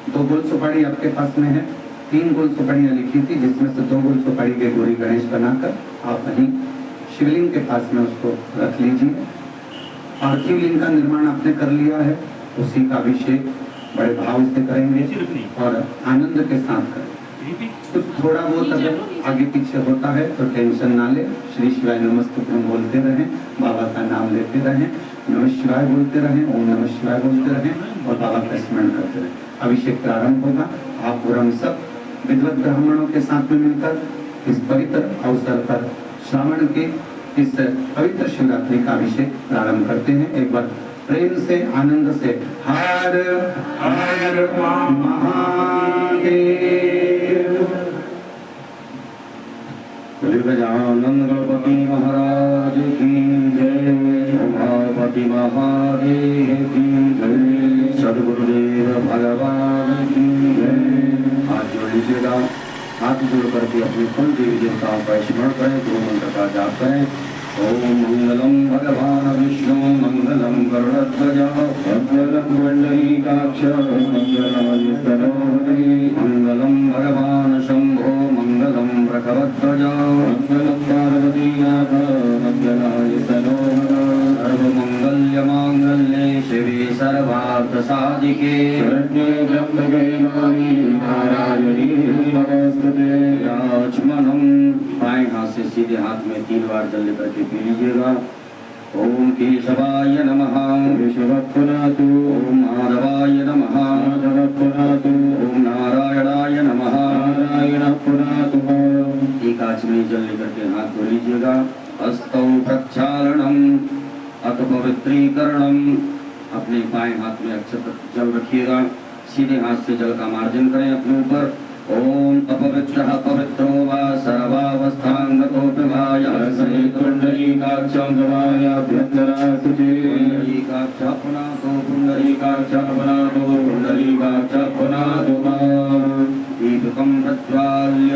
2 गोल सुपारी आपके पास में है, 3 गोल सुपारियाँ लिखी थी, जिसमें से 2 गोल सुपारी के गौरी गणेश बनाकर आप वहीं शिवलिंग के पास में उसको रख लीजिए। पार्थिव लिंग का निर्माण आपने कर लिया है, उसी का अभिषेक बड़े भाव से करेंगे और आनंद के साथ करें। कुछ थोड़ा बहुत अगर आगे पीछे होता है तो टेंशन ना ले, श्री शिवाय नमस्तुभ्यं बोलते रहें, बाबा का नाम लेते रहें, नमः शिवाय बोलते रहें, ओम नमः शिवाय बोलते रहें और बाबा का स्मरण करते रहें। अभिषेक प्रारंभ होगा। आप और हम सब विद्वत ब्राह्मणों के साथ में मिलकर इस पवित्र अवसर पर श्रावण के इस पवित्र शिवरात्रि का अभिषेक प्रारंभ करते हैं। एक बार प्रेम से आनंद से हर हर महादेव। गजानन गणपति महाराज की जय, उमापति महादेव की जय, सदगुरुदेव भगवान की जय। हाथ जोड़ लीजिएगा, हाथ जोड़ करके अपने कुल देवी देवताओं का स्मरण करें, गुरु मंत्र का जाप करें। ओम मंगलम भगवान विष्णु मंगलम गरुड़ध्वज मंगलम पुंडरीकाक्ष मंगलम मंगलम भगवान शंभो मंगलम वृषभध्वज मंगलम पार्वतीनाथ मंगलाय तनोहर सर्वमंगल्य मांगल्ये शिवे सर्वार्थ साधिके शरण्ये त्र्यंबके गौरी नारायणी नमोस्तुते। लक्ष्मणं बाएं हाथ से सीधे हाथ में 3 बार जल लेकर के पी लीजिएगा। ओम केशवाय नमः केशवपुनातु, ओम माधवाय नमः माधवपुनातु, ओम नारायणाय नमः नारायणपुनातु। एक आचमनी जल लेकर के हाथ धो लीजिएगा। हस्तौ प्रक्षालनम अथ पवित्रीकरणम, अपने बाएं हाथ में अक्षत जल रखिएगा, सीधे हाथ से जल का मार्जन करें अपने ऊपर। ओम अपवित्रः पवित्रो वा सर्वावस्थांगतोऽपि वा यः पुंडरीकाक्षं गवायाभ्यन्तरासुचे पुंडरीकाक्षः पुनातो पुंडरीकाक्षः पुनातो पुंडरीकाक्षः पुनातो। दीपकं प्रज्वाल्य,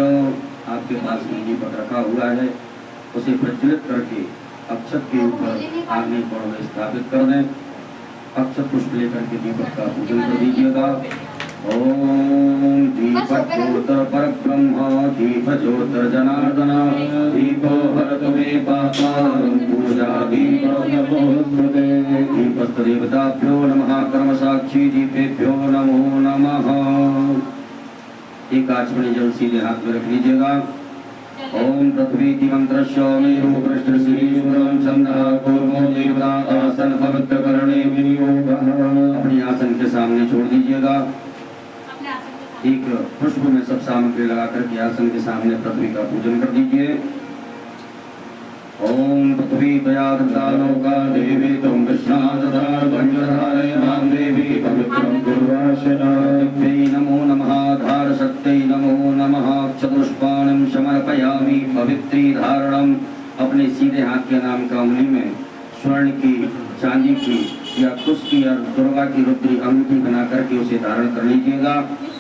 आपके पास में दीपक रखा हुआ है, उसे प्रज्वलित करके अक्षत के ऊपर आग्नि कोण में स्थापित कर दें। अक्षत पुष्प लेकर के दीपक का पूजन कर दीजिएगा। ओम दीपक ज्योतिर परब्रह्म दीप ज्योतिर जनार्दन दीपो हरतु मे पापान् पूजा दीपो नमोस्तुते। दीपस्त देवताभ्यो नमः कर्म साक्षी दीपेभ्यो नमो नमः। एक आचमनी जल सीधे हाथ में रख लीजिएगा। ओम पृथ्वी मंत्रस्य मेरु पृष्ठ श्रीशूरं छन्दः कूर्मो देवता आसन पवित्र करणे विनियोगः। अपने आसन के सामने छोड़ दीजिएगा। एक पुष्प में सब सामग्री लगा करके आसन के सामने पृथ्वी का पूजन कर दीजिए। ओम पृथ्वी दयादता लोका देवी तुम कृष्णाधारय मां देवी पवित्रं कुर्वाशना। दिव्यै नमो नमः धार शक्त्यै नमो नमः। चतुष्पाणं समर्पयामि पवित्री धारणम, अपने सीधे हाथ के नाम का उंगली में स्वर्ण की, चांदी की या कुश की या दुर्गा की रुद्री अंगूठी बना करके उसे धारण कर लीजिएगा।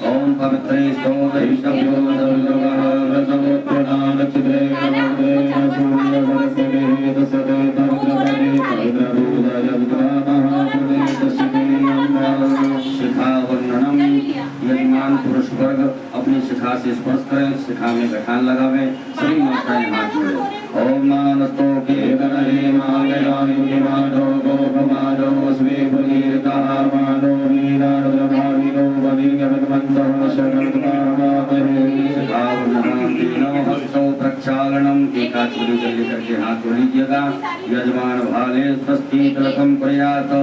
ओम पवित्रे स्तोत्रैष्टभ्यो सर्वगः व्रतमोत्पन्ना नक्षत्रे नमोदे सूर्यवरसने दशते तमग्रपदे पवित्रभूताय विद्वामः शिखा वर्णनम। यजमान पुरुष वर्ग अपनी शिखा से स्पर्श करें, शिखा में गठान लगावें, सभी मात्राएं हाथ जोड़ें। ओम मानस्तो के गणहे मागयामि माधो गोपमाधो स्वे पुनीरता मानो वीराद्रभाविनो वनीयवद्मन्तः शरणत्कामामहे। शिखावर्णनम हस्तौ प्रक्षालनम, एक आचमनी जल लेकर के हाथ धो लीजिएगा। यजमान भाले स्वस्ति तिलकम कुर्यात्।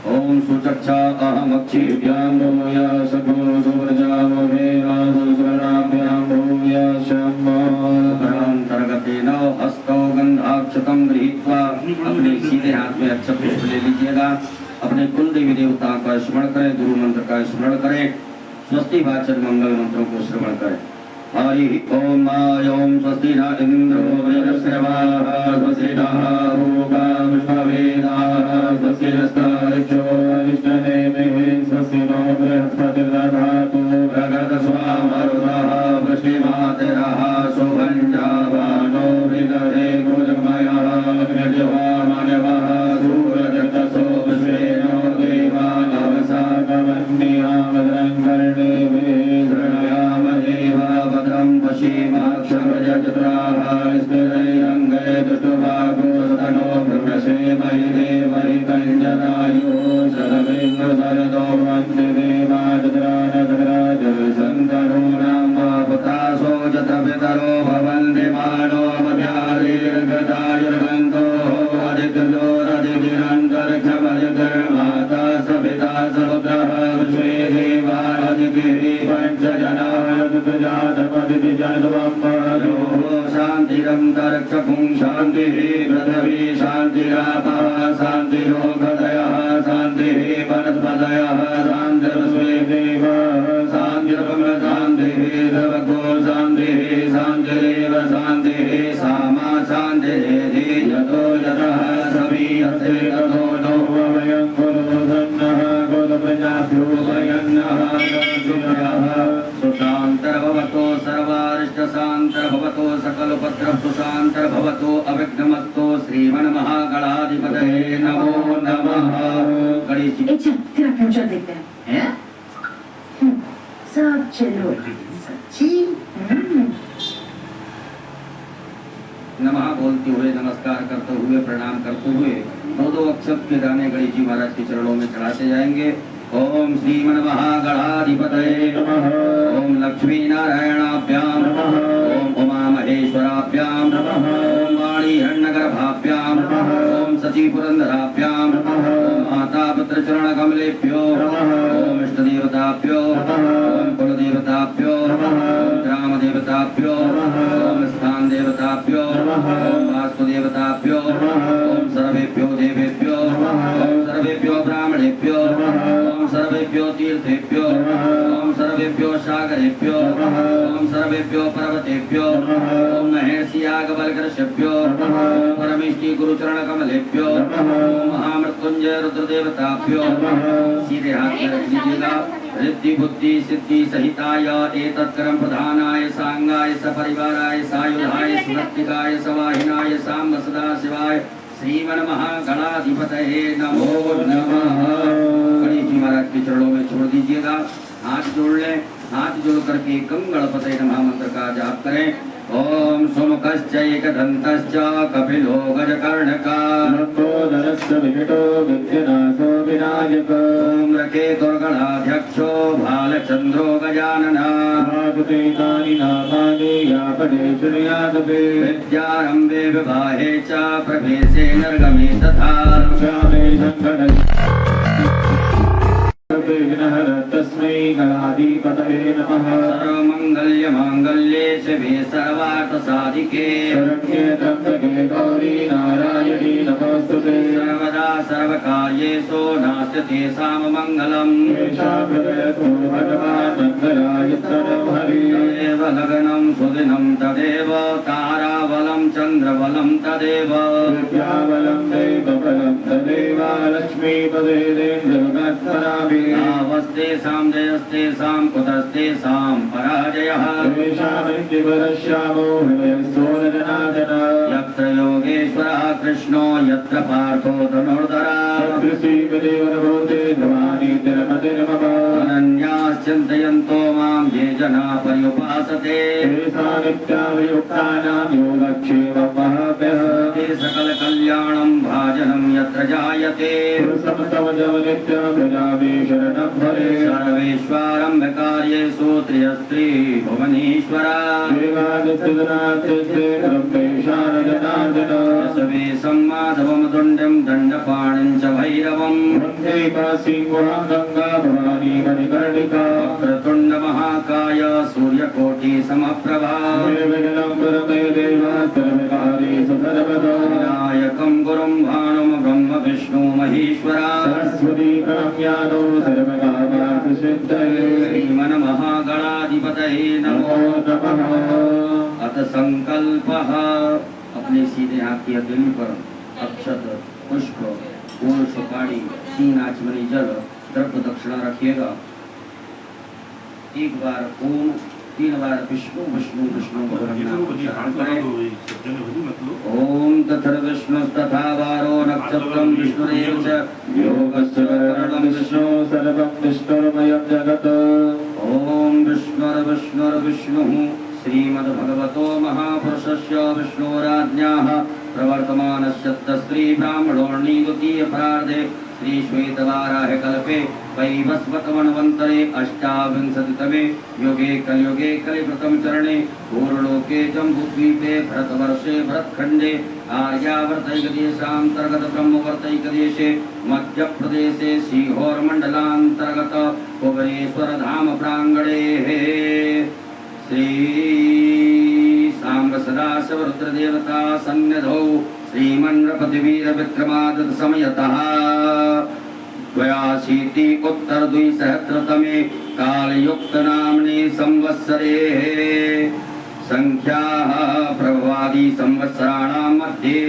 ओम सुचक्षा अहमक्षिभ्यां भूया सखो सुव्रजामो वेरासुस्वराभ्यां भूया शम्मान्तर्गतेन हस्तौ गन्धाक्षतं गृहीत्वा, अपने सीधे हाथ में अक्षत पुष्प ले लीजिएगा। अपने कुल देवी देवताओं का स्मरण करें, गुरु मंत्र का स्मरण करें, स्वस्ति वाचन मंगल मंत्रों को श्रवण करें। हरि ओम ओम स्वस्ति न इंद्रो वृहस्पतिर्वाः स्वस्ति नः भूगा विश्ववेदाः स्वस्ति नस्तार्क्ष्यो अरिष्टनेमिः स्वस्ति नो बृहस्पतिर्दधातु भगवतस्वामरुतः वृष्टिमातरः सुभञ्जावानो हृदये कुलमयः अग्निर्जवामानवः सूरजगतसो विश्वेनो देवानवसा गवन्निः जनः विश्वे देवादिभिः पञ्चजनाय तुजातपदिजनवम्पयो शान्तिरन्तरिक्षपुं शान्तिः पृथिवी शान्तिरापः शान्तिरोगदयः शान्तिः वनस्पतयः शान्तिर्विश्वे देवाः शान्तिर्ब्रह्म शान्तिः सर्वगो शान्तिः शान्तिरेव शान्तिः सामा शान्तिः यतो यतः समीयते ततो नो वयं कुरु धन्नः गोदप्रजाभ्यो वयन्नः सुशान्तर्भवतो सर्वारिष्टशान्तर्भवतो सकलपत्रसुशान्तर्भवतो अविघ्नमस्तु श्रीमन्महागणाधिपतये नमो नमः। गणेश जी तेरा फ्यूचर देखते हैं सब चलो सच्ची नमः बोलते हुए नमस्कार करते हुए प्रणाम करते हुए दो अक्षत के दाने गणेश जी महाराज के चरणों में चढ़ाते जाएंगे। ओम श्रीमन्महागणाधिपतये नमः। ओम लक्ष्मी नारायणाभ्यां नमः। ओम उमा महेश्वराभ्यां नमः। ओम वाणी हिरण्यगर्भाभ्यां नमः। ओम सची पुरंदराभ्यां नमः। ओम माता पुत्र चरण कमलेभ्यो नमः। ओम इष्ट देवताभ्यो नमः। ओम कुल देवताभ्यो नमः। ओम ग्राम देवताभ्यो नमः। ओम स्थान देवताभ्यो नमः। ओम वास्तु देवताभ्यो नमः। ओम सर्वेभ्यो देवेभ्यो नमः। ओम सर्वेभ्यो ब्राह्मणेभ्यो नमः। ओम सर्वेभ्यो तीर्थेभ्यो नमः। ओम सर्वेभ्यो सागरेभ्यो नमः। ओम सर्वेभ्यो पर्वतेभ्यो नमः। ओम महर्षि याज्ञवल्क्येभ्यो नमः। ओम परमेष्टि गुरुचरण कमलेभ्यो नमः। ओम महामृत्युंजय रुद्रदेवताभ्यो नमः। सीधे हाथ में रख लीजिएगा। रिद्धि बुद्धि सिद्धि सहिताय एतत्कर्म प्रधानाय सांगाय सपरिवाराय सायुधाय सुरक्षिताय सवाहिनाय सांब सदा शिवाय श्रीमन्महागणाधिपतये नमो नमः। गणेश जी महाराज के चरणों में छोड़ दीजिएगा। हाथ जोड़ लें। हाथ जोड़ करके गणपतये नमः मंत्र का जाप करें। ओम सुमुखश्च एकदन्तश्च कपिलो गजकर्णकः विकटो विघ्ननाशो विनायक ओम रकेतुर्गणाध्यक्षो भालचन्द्रो गजाननः तानि नामानि यापदे श्रीयादवे विद्यारम्भे विवाहे च प्रवेशे निर्गमे तथा श्यामे तस्मै गणाधिपतये नमः। सर्वमङ्गल्यमाङ्गल्ये शिवे सर्वार्थसाधिके शरण्ये त्र्यम्बके गौरी नारायणी नमोस्तुते सर्वदा सर्वकार्येषु नास्ति तेषां मङ्गलम् भगवान् मङ्गलाय स्तवं हरि तदेव लग्नं सुदिनं तदेव ताराबलं चन्द्रबलं तदेव विद्याबलं दैवबलं तदेव लक्ष्मीपदे देन्द्रगत्पराभि आवस्तेषां जयस्तेषां कुतस्तेषां पराजयः यत्र योगेश्वरः कृष्णो यत्र पार्थो धनुर्धरः अनन्याश्चिन्तयन्तो मां ये जना पर्युपासते सकलकल्याणं भाजनं यत्र जायते सर्वेश्वरम्भकार्येषु त्र्यस्त्री भुवनेश्वरा शवे सम्माधवं तुण्डं दण्डपाणिं च भैरवं वक्रतुण्डमहाकाय सूर्यकोटिसमप्रभा विनायकं गुरुं भानुं ब्रह्म विष्णु महेश्वरा श्रीमन्महागणाधिपतये नमो नमः। अथ संकल्पः। अपने सीधे हाथ की हथेली पर अक्षत पुष्प फूल सुपारी 3 आचमनी जल द्रव्य दक्षिणा रखिएगा। एक बार ओम 3 बार विष्णु विष्णु विष्णु ओम तथा विष्णुस्तथा वारो नक्षत्रं विष्णुरेव च योगस्य करणं विष्णु सर्वं विष्णुर्मयं जगत् ओम विष्णुर्विष्णुर्विष्णुः श्रीमद्भगवतो महापुरुषस्य विष्णोराज्ञाः प्रवर्तमानस्य स्त्री ब्राह्मणोर्णि द्वितीय प्रार्धे श्री श्वेतवाराह कल्पे वैवस्वतमन्वन्तरे अष्टाविंशतितमे युगे कलियुगे कलिप्रथम चरणे पूर्वलोके जम्बूद्वीपे भरतवर्षे भरतखण्डे आर्यावर्तैकदेशान्तर्गत ब्रह्मवर्तैकदेशे मध्यप्रदेशे सीहोरमण्डलान्तर्गत कुबेरेश्वरधाम प्राङ्गणे श्री सांब सदाशिव रुद्रदेवता सन्निधौ श्रीमन्नृपतिवीरविक्रमादित्य समयतः द्वयाशीति उत्तर द्विसहस्रतमे कालयुक्तनाम्नि संवत्सरे संख्याः प्रभवादि संवत्सराणां मध्ये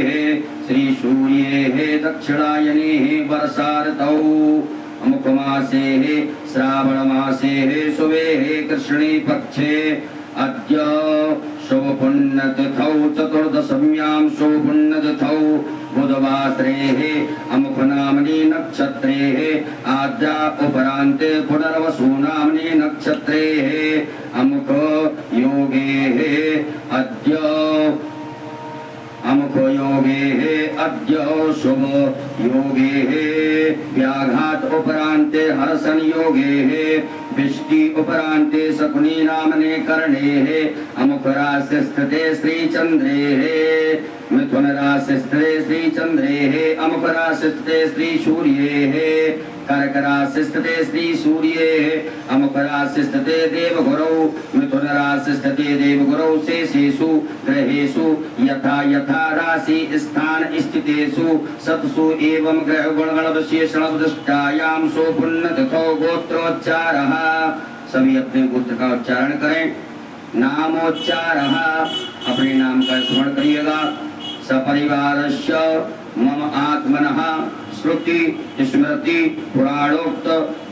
श्रीसूर्येः दक्षिणायने वर्षा ऋतौ अमुकमासे श्रावणमासे शुभे कृष्णे पक्षे अद्य शुभपुण्यतिथौ चतुर्दश्यां शुभपुण्यतिथौ बुधवासरे अमुकनाम्नि नक्षत्रे आद्या उपरान्ते पुनर्वसु नाम्नि नक्षत्रे अमुक योगे अद्य अमुक योगे अद्य शुभ योगे व्याघात उपरान्ते हर्षण योगे विष्टि उपरान्ते शकुनी नामने कर्णे अमुक राशि स्थिते श्रीचन्द्रे मिथुन राशि स्थिते श्रीचन्द्रे अमुक राशि स्थिते श्रीसूर्ये कर्क राशि स्थिते श्रीसूर्ये अमुक राशि स्थिते देवगुरौ मिथुन राशि स्थिते देवगुरौ शेषेषु ग्रहेषु यथा यथा राशि स्थान स्थितेषु सत्सु एवं ग्रह गुणगण विशेषण दृष्टायां सुपुण्यतिथौ गोत्रोच्चारः सभी अपने गोत्र का उच्चारण करें। नामोच्चारः अपने नाम का स्मरण करिएगा। सपरिवारस्य मम आत्मनः श्रुति स्मृति पुराणोक्त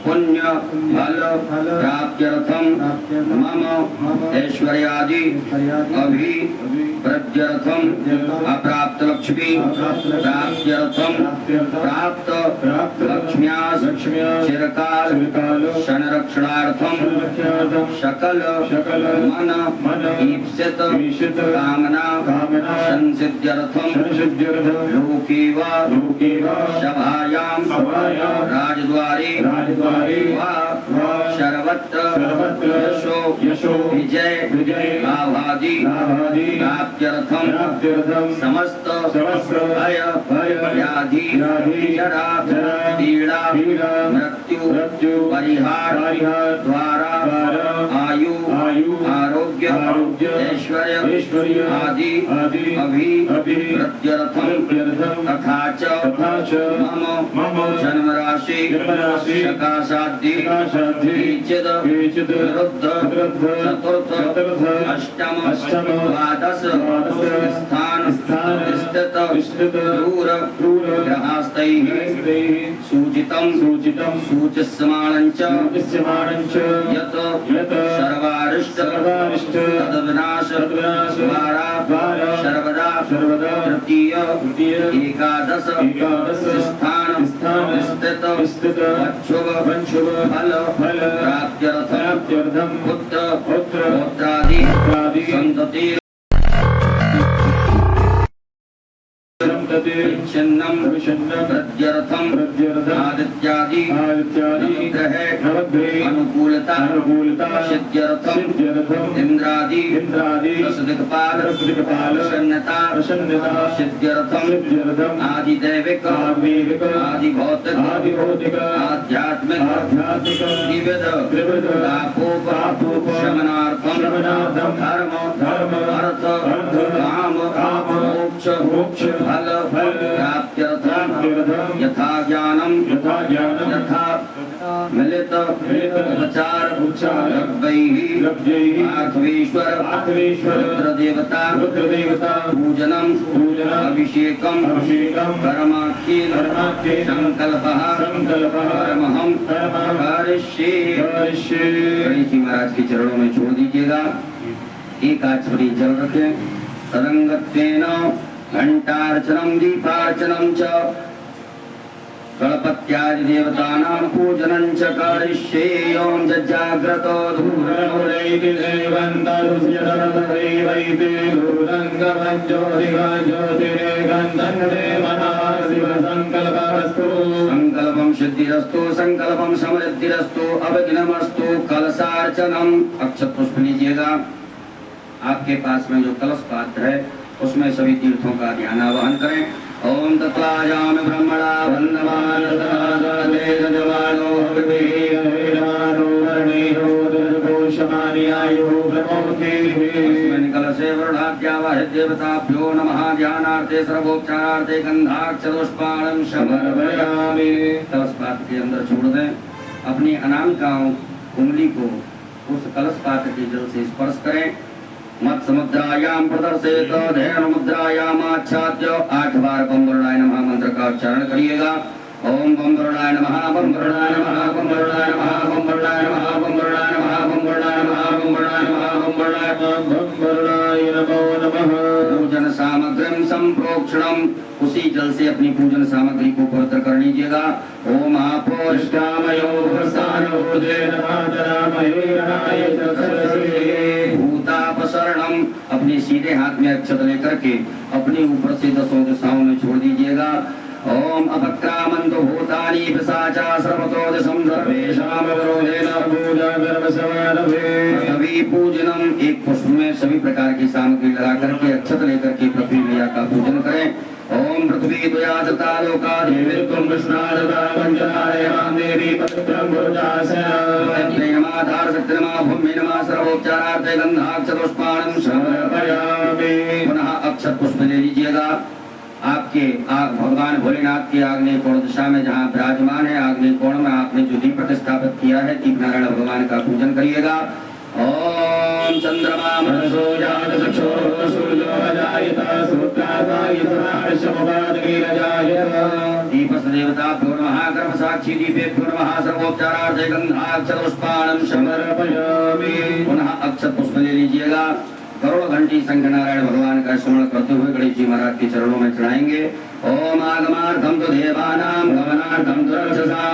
पुण्य फल प्राप्त्यर्थम मम ऐश्वर्यादि अभिवृद्ध्यर्थम अप्राप्त लक्ष्मी प्राप्त्यर्थम प्राप्त लक्ष्म्यास चिरकाल संरक्षणार्थम सकल मन ईप्सित कामना संसिद्ध्यर्थम लोके वा सभायां राजद्वारे सर्वत्र यशो विजय लाभादि प्राप्त्यर्थम समस्त भय व्याधि जरा पीड़ा मृत्यु परिहार द्वारा आयु आरोग्य ऐश्वर्य आदि अभिवृद्ध्यर्थम तथा च मम जन्म राशि सकाशादि विरुद्ध चतुर्थ अष्टम द्वादश स्थान स्थित दूर ग्रहास्तैः सूचितं सूचिस्यमाणञ्च यत् सर्वारिष्ट तद्विनाश द्वारा सर्वदा तृतीय एकादश स्थान स्थित शुभ फल प्राप्त्यर्थम पुत्र पौत्रादि संतति विच्छिन्नं प्रत्यर्थम आदित्यादि नवग्रह अनुकूलता सिद्ध्यर्थम इंद्रादि दशदिक्पाल प्रसन्नता सिद्ध्यर्थम आदिदैविक आदिभौतिक आध्यात्मिक त्रिविध पापोप शमनार्थम धर्म अर्थ काम मोक्ष फल प्राप्त्यर्थम यथा ज्ञानम यथा मिलित उपचार लब्धैः आर्थवेश्वर रुद्रदेवता पूजनम अभिषेकम परमाखिल संकल्पः परमहं करिष्ये। गणेश जी महाराज के चरणों में छोड़ दीजिएगा। एक आचमनी जल रखें। तदंगत्वेन घंटार्चनम दीपार्चनम च गणपत्यादि देवतानां पूजनं च करिष्ये। ओम जज्जाग्रतो धूरणोरैति देवन्तरुष्यरदैवैति धूरङ्गमज्योतिर्गज्योतिरेकन्दन्ते मनः शिव संकल्पस्तु। संकल्पं सिद्धिरस्तु संकल्पम समृद्धिरस्तु अभिघ्नमस्तु कलशार्चनम। अक्षत पुष्प लीजिएगा। आपके पास में जो कलश पात्र है उसमें सभी तीर्थों का ध्यान आवाहन करें। ओम तत्वाजाम ब्रह्मणा वंदमान जवानो कलशे वरुणाद्यावाहि देवताभ्यो नमः। ध्यानार्थे सर्वोपचारार्थे गंधाक्षरोष्पाणं समर्पयामि। कलश पात्र के अंदर छोड़ दें। अपनी अनामिकाओं उंगली को उस कलश पात्र के जल से स्पर्श करें। मत समुद्रायाम प्रदर्शित ध्यान मुद्रायाम आच्छाद्य 8 बार बम वरुणाय नमः मंत्र का उच्चारण करिएगा। ओम बम वरुणाय नमः बम वरुणाय नमः बम वरुणाय नमः बम वरुणाय नमः बम वरुणाय नमः बम वरुणाय नमः बम वरुणाय नमः बम वरुणाय नमो नमः। पूजन सामग्रीं संप्रोक्षणम। उसी जल से अपनी पूजन सामग्री को पवित्र कर लीजिएगा। ओम आपोष्टामयो प्रसानो भूतापसरणम। अपने सीधे हाथ में अक्षत लेकर के अपने ऊपर से 10 दिशाओं में छोड़ दीजिएगा। ओम अपक्रामन्तु भूतानि पिशाचा सर्वतो दिशं सर्वेषां विरोधेन पूजा कर्म समारभे। पृथ्वी पूजनम। एक पुष्प में सभी प्रकार की सामग्री लगा करके अक्षत लेकर के पृथ्वी मैया का पूजन करें। ओम पृथ्वी द्वयादता लोका देवीत्वं कृष्णादता पंचनारायणां देवी पवित्रं गुरुजासना। नमाधार शक्ति नमः भूमि नमः सर्वोपचारार्थे गंधाक्षतपुष्पाणं समर्पयामि। पुनः अक्षत पुष्प ले लीजिएगा। आपके भगवान भोलेनाथ की आग्नेय कोण दिशा में जहाँ विराजमान है आग्नेय कोण में आपने जो दीप प्रतिष्ठापित किया है दीप नारायण भगवान का पूजन करिएगा। ओम चंद्रमा मनसो जात चक्षुः सूर्यो जायत दीपस देवताभ्यो नमः कर्म साक्षी दीपेभ्यो नमः सर्वोपचारार्थे गंधाक्षतपुष्पाणं समर्पयामि। पुनः अक्षत पुष्प ले लीजिएगा। करोड़ घंटी संख्य नारायण भगवान का स्मरण करते हुए गणेश जी महाराज के चरणों में चढ़ाएंगे। ओम आगमार्थम तो देवानां गमनार्थम तो रक्षसां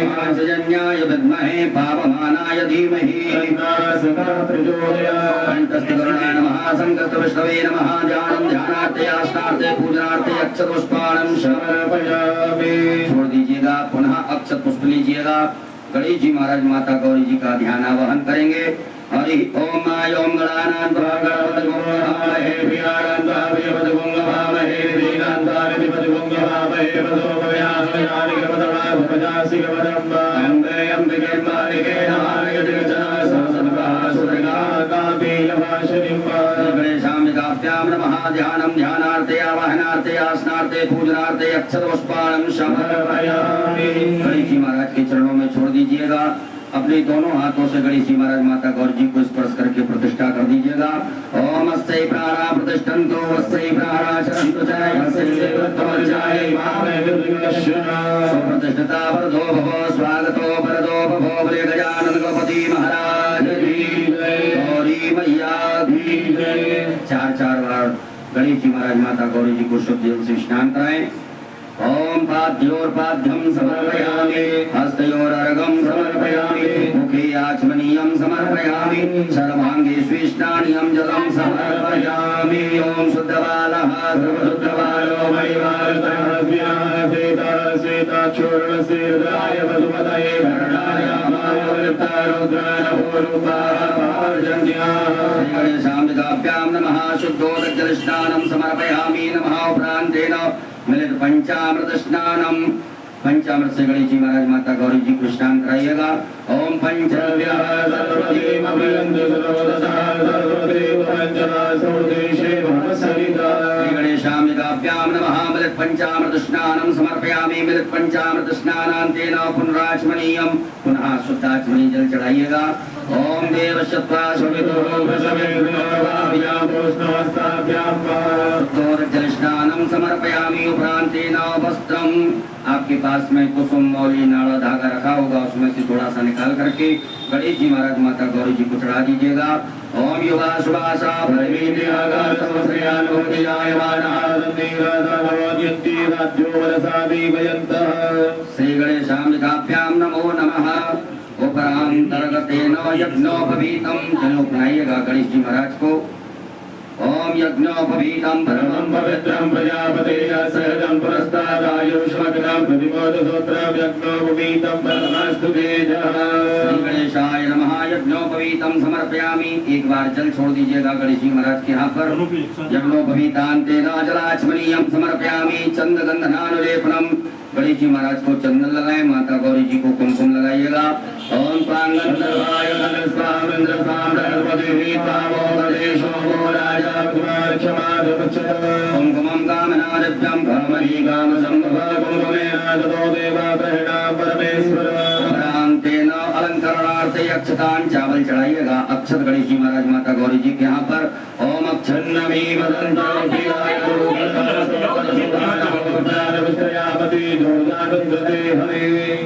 पांचजन्याय विद्महे पापमानाय धीमहि कंठस्थ करुणाय नमः संकस्त विष्णवे नमः। ध्यानं ध्यानार्थे आसनार्थे पूजनार्थे अक्षत पुष्पाणं समर्पयामि। छोड़ दीजिएगा। पुनः अक्षत पुष्प लीजिएगा। गणेश जी महाराज माता गौरी जी का ध्यान आवाहन करेंगे। हरि ओम आय ओम गणानां भगवते प्रियानंदाभिपद गुंगभामहे दीनांतारिपद गुंगभामहे पदोपव्यासयानि गमदमा भवजासि गमदम्बा अम्बे अम्बिके मालिके नमामि जगज्जना सहस्रपाः सुरगा कापीयवासनिम्बा। गणेशाम्बिकाभ्यां नमः। ध्यानं ध्यानार्थे आवाहनार्थे आसनार्थे पूजनार्थे अक्षत पुष्पाणं समर्पयामि। गणेश जी महाराज के चरणों में छोड़ दीजिएगा। अपने दोनों हाथों से गणेश जी महाराज माता गौरी जी को स्पर्श करके प्रतिष्ठा कर दीजिएगा। ओम अस्यै प्राणा प्रतिष्ठन्तु अस्यै प्राणा चरन्तु च अस्यै देवत्वमर्चायै मामे विद्युनश्यना। सुप्रतिष्ठिता वरदो भव स्वागतो वरदो भव बोले गजानन गणपति महाराज की जय। गौरी मैया की जय। 4 बार गणेश जी महाराज माता गौरी जी को शुद्ध जल से स्नान कराएं। ओम पाद्योर्पाद्यं समर्पयामि हस्तयोरर्घं समर्पयामि मुखे आचमनीयं समर्पयामि सर्वांगे स्विष्टानियं जलं समर्पयामि। ओम शुद्धबालः सर्वशुद्धबालो मणिवारतः श्वेताक्षोर्णशीर्षाय वसुपतये वर्णाय गणेशाम्बिकाभ्यां नमः। शुद्धोदकजलस्नानं समर्पयामि नमः। उपरान्तेन मिलित पंचामृत स्नानम। पंचामृत से गणेश जी महाराज माता गौरी जी को स्नान कराइएगा। ओम गणेशाम्बिकाभ्यां नमः। मिलित पंचामृत स्नानं समर्पयामि। मिलित पंचामृत स्नानान्तेन पुनराचमनीयं। पुनः शुद्धाचमनी जल चढ़ाइएगा। ओम देवशत्वा जल स्नानं समर्पयामि। उपरांतेन वस्त्रम। आपके पास में कुसुम मौली नाड़ा धागा रखा होगा उसमें से थोड़ा सा निकाल करके गणेश जी महाराज माता गौरी जी को चढ़ा दीजिएगा। ओम युवा शुभाशा श्री गणेशाम्बिकाभ्यां नमो नमः। उपरांतर्गतेन यज्ञोपवीतं जलोपनाइएगा गणेश जी महाराज को। ओम ओम यज्ञोपवीतं परमं पवित्रं प्रजापतेय सहजं पुरस्तादायुष्मग्नं प्रतिबोधसूत्रं यज्ञोपवीतं परमस्तु तेजः। श्री गणेशाय नमः। यज्ञोपवीतं समर्पयामि। एक बार जल छोड़ दीजिएगा गणेश जी महाराज के यहाँ पर। यज्ञोपवीतान्तेन जलाचमनीयं समर्पयामि। चंदगंधनानुलेपनम। गणेश जी महाराज को चंदन लगाएं, माता गौरी जी को कुमकुम लगाइएगा। ओम प्रांगंधर्वाय नमस्कारेंद्र साम्राज्यवती तावो गणेशो वो राजा कुमार क्षमादपच्चत। ओम कुमं कामनादिभ्यं कामनी काम संभव कुमकुमेन ददो देवा प्रणा परमेश्वर। प्रांतेन अलंकरणार्थे अक्षतां चावल चढ़ाइएगा। अक्षत गणेश जी महाराज माता गौरी जी के यहाँ पर। ओम अक्षन्नमी वदन्तो प्रियाय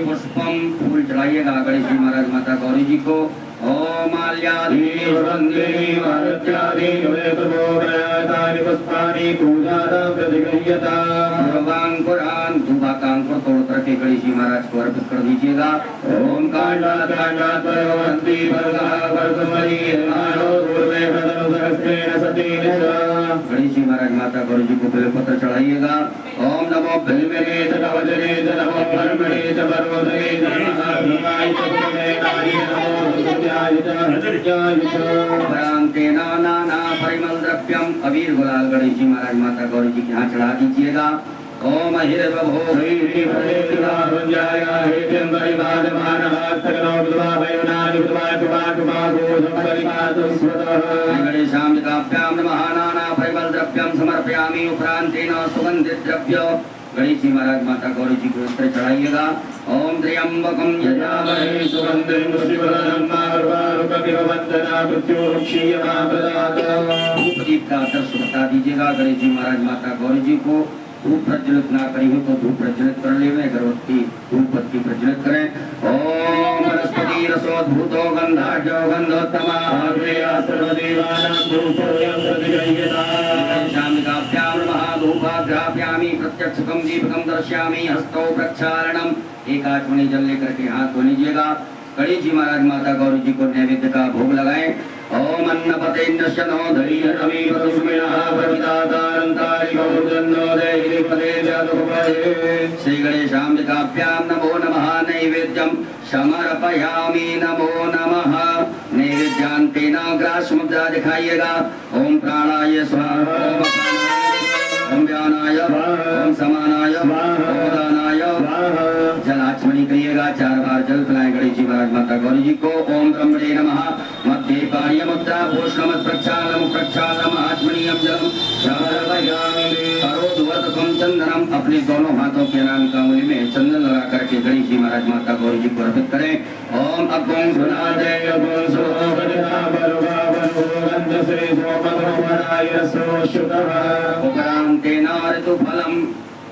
पुष्पम फूल चढ़ाइएगा गणेश जी महाराज माता गौरी जी को। ओम माल्यादि वंदे मारुत्यादि प्रभोगयातानि पुष्पाणि पूजार्थं प्रतिगृह्यताम्। पूर्वांकुरान् धूपाकांकुर तोड़ करके गणेश जी महाराज को अर्पित कर दीजिएगा। ओम कांडात् कांडात् परवन्ति वर्गः वर्गमणि मानो पूर्वे प्रथम सहस्रेण सतीन च। गणेश जी महाराज माता गौरी जी को बेलपत्र चढ़ाइएगा। ओम नमो बिल्वने च कवचने च नमो ब्रह्मणे च पर्वतने च महाभीमाय च पुण्यकाय नमो विद्याय च हृदयाय च। प्रांतेन नाना परिमल द्रव्यम अबीर गुलाल गणेश जी महाराज माता गौरी जी के यहाँ चढ़ा दीजिएगा। ओम हिरवभो हरि भवेत्रा भंजाय हेत्यं परिवादमानः सकलो विद्वाभयोनानि विद्वाकुमाकुमाको संपरिपातु स्वतः। गणेशाम्बिकाभ्यां नमः। नाना परिमल द्रव्यं समर्पयामि। उपरांतेन सुगंधित द्रव्य गणेश जी महाराज माता गौरी जी को उत्तर चढ़ाइएगा। ओम त्र्यंबकं यजामहे सुगंधिं पुष्टिवर्धनं मार्वारुकविवन्दना मृत्युरुक्षीयमाप्रदात्। धूप दीप का आदर्श बता दीजिएगा गणेश जी महाराज माता गौरी जी को। धूप प्रज्वलित ना करी हो तो धूप प्रज्वलित कर ले, अगरबत्ती धूप बत्ती प्रज्वलित करें। ओम वनस्पति रसोद्भूतो गंधाढ्यो गंधोत्तमा सर्वदेवानां धूपोऽयं प्रतिगृह्यताम्। शामिकाभ्यां नमः। धूपाग्राप्यामि प्रत्यक्षकं दीपकं दर्शयामि। हस्तौ प्रक्षालनम्। एक आचमनी जल लेकर के हाथ धो लीजिएगा। गणेश जी महाराज माता गौरी जी को नैवेद्य का भोग लगाएं। ओम अन्नपते नश्यनो धैर्यमी सुमिनः प्रविदातारंतारि गौर्जन्नो दैहिपदे जातुपदे। श्री गणेशाम्बिकाभ्यां नमो नमः। नैवेद्यं समर्पयामि। नमो नमः। नैवेद्यान्तेन ग्रासमुद्रा दिखाइएगा। ओम प्राणाय स्वाहा। ओम व्यानाय ओम समानाय ओम दानाय जलाचमनी करिएगा। 4 बार जल पिलाएं गणेश जी महाराज माता गौरी जी को। ओम ब्रह्मणे नमः। मध्ये पार्यमुद्रा भूषणमत् प्रक्षालनम् प्रक्षालनम् आचमनीयं जलम् समर्पयामि। करोद्वर्तकं चंदनम। अपने दोनों हाथों के अनामिका अंगुली में चंदन लगा करके गणेश जी महाराज माता गौरी जी को अर्पित करें। ओम अग्गों सुनादे अग्गों सुभजना बरुवावनु गंधसे सोमधुमराय सोशुतः। उपरांतेन ऋतुफलम्।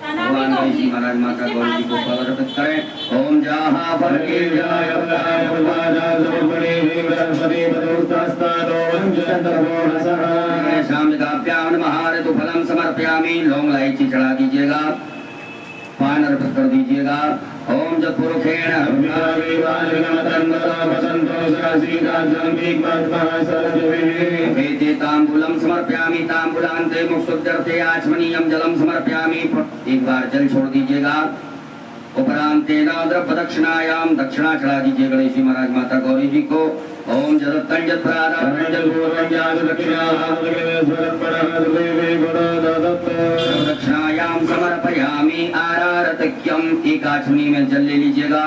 भगवान गणेश जी महाराज माता गौरी जी को फल अर्पित करें। ओम जाहा फलके जाय वलाय वलाजा सर्वणे विवरस्पति पदोस्तास्तादो वंजन्तर्वोणसः। गणेशाम्बिकाभ्यां नमः। ऋतुफलं समर्पयामि। लौंग इलायची चढ़ा दीजिएगा। पान अर्पित कर दीजिएगा। ओम जपुरुखेण तांबूलम समर्पयामि। तांबूलान्ते मुक्षुद्यर्थे आचमनीयं जलम समर्पयामि। एक बार जल छोड़ दीजिएगा। उपरांतेन द्रव्यदक्षिणायां दक्षिणा चढ़ा दीजिए गणेश जी महाराज माता गौरी जी को। ओम जदत्तं जत्प्रादानं जलपूर्वं जात दक्षिणायां समर्पयामि। आरारतक्यम। एक आचमनी में जल ले लीजिएगा।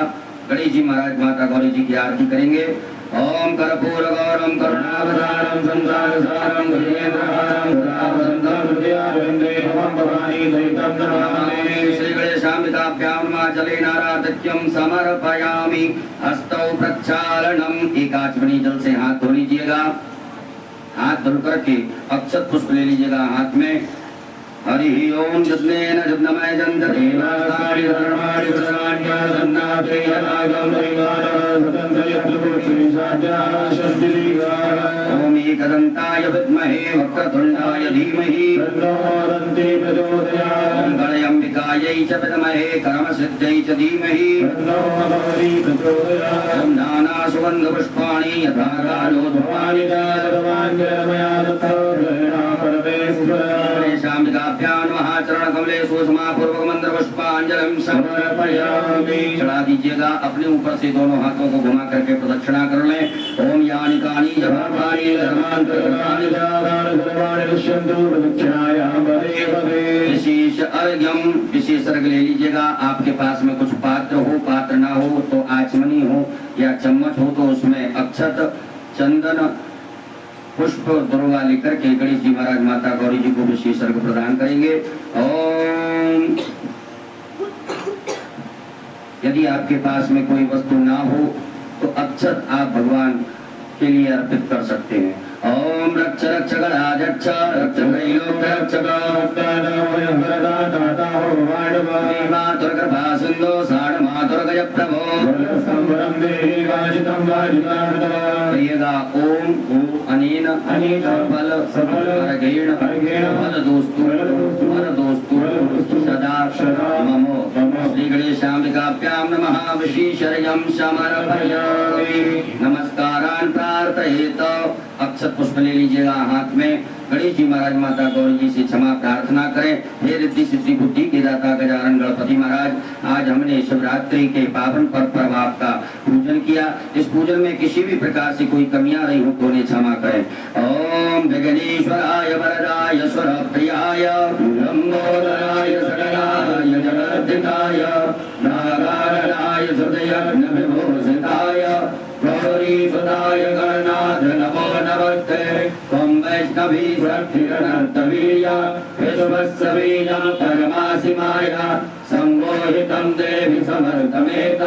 गणेश जी महाराज माता गौरी जी की आरती करेंगे। ओम कर्पूर गौरम करुणावतारम संसारसारम गजेन्द्रहारम सदावसंतं हृदयारविन्दे भवं भवानी सहितं नमामि। श्री गणेशाम्बिकाभ्यां नमः। जलेन आराधक्यं समर्पयामि। हस्तौ प्रक्षालनम्। एक आचमनी जल से हाथ धो लीजिएगा। हाथ धो करके अक्षत पुष्प ले लीजिएगा हाथ में। हरि ओम जज्ञेन जज्ञमय जन्देवासारि धर्माणि प्रदान्यासन्नाते यदागम परिवारः स्वतन्त्र यत्पुरुषे साध्याः शक्तिलीलाः। ओम एकदन्ताय विद्महे वक्रतुण्डाय धीमहि तन्नो दन्ति प्रचोदयात्। ओम गणेशाम्बिकायै च विद्महे कर्मसिद्ध्यै च धीमहि तन्नो गौरी प्रचोदयात्। ओम नाना सुगन्धपुष्पाणि यथा कालोद्भवानि च सर्वाण्यरमया ततो ग्रहणा परमे समर्पयामि। चढ़ा दीजिएगा। अपने ऊपर से दोनों हाथों को घुमा करके प्रदक्षिणा कर लें। ओम यानि कानि जपानि धर्मांतराणि दाराणि सर्वाणि दुष्यन्तु प्रदक्षिणायां भवे भवे। विशेष अर्घ्यम, विशेष अर्घ्य ले लीजिएगा। आपके पास में कुछ पात्र हो, पात्र ना हो तो आचमनी हो या चम्मच हो तो उसमें अक्षत, चंदन, पुष्प, दुर्वा लेकर के गणेश जी महाराज, माता गौरी जी को विशेष अर्घ्य प्रदान करेंगे। ओम, यदि आपके पास में कोई वस्तु ना हो तो अक्षत आप भगवान के लिए अर्पित कर सकते हैं। ओम रक्ष रक्ष गणाज रक्ष रक्ष त्रैलोक्य रक्षक मातुर्गर्भा सिंधु साढ़ मातुर्गज प्रभो कहिएगा। ओम अनेन बल अर्घेण बल दोस्तु सदा ममो श्री गणेशाम्बिकाभ्यां नमः विशेषर्घ्यं समर्पयामि। नमस्कारान् प्रार्थयेत। अक्षत पुष्प ले लीजिएगा हाथ में। गणेश जी महाराज, माता गौरी जी से क्षमा प्रार्थना करें। हे रिद्धि सिद्धि बुद्धि के दाता गजानन गणपति महाराज, आज हमने शिवरात्रि के पावन पर्व आपका पूजन किया। इस पूजन में किसी भी प्रकार से कोई कमियां रही हो तो उन्हें क्षमा करें। ओम गगनेश्वराय वरदाय स्वरप्रियाय लंबोदराय सकलाय जगद्धिताय नागारणाय हृदयज्ञ विभूषिताय गौरी सुताय गणनाथ नमो नमस्ते। त्वं वैष्णवी शक्तिरनन्तवीर्य विश्वस्सवीर्यं परमासि माया सम्मोहितं देवि समर्थमेत।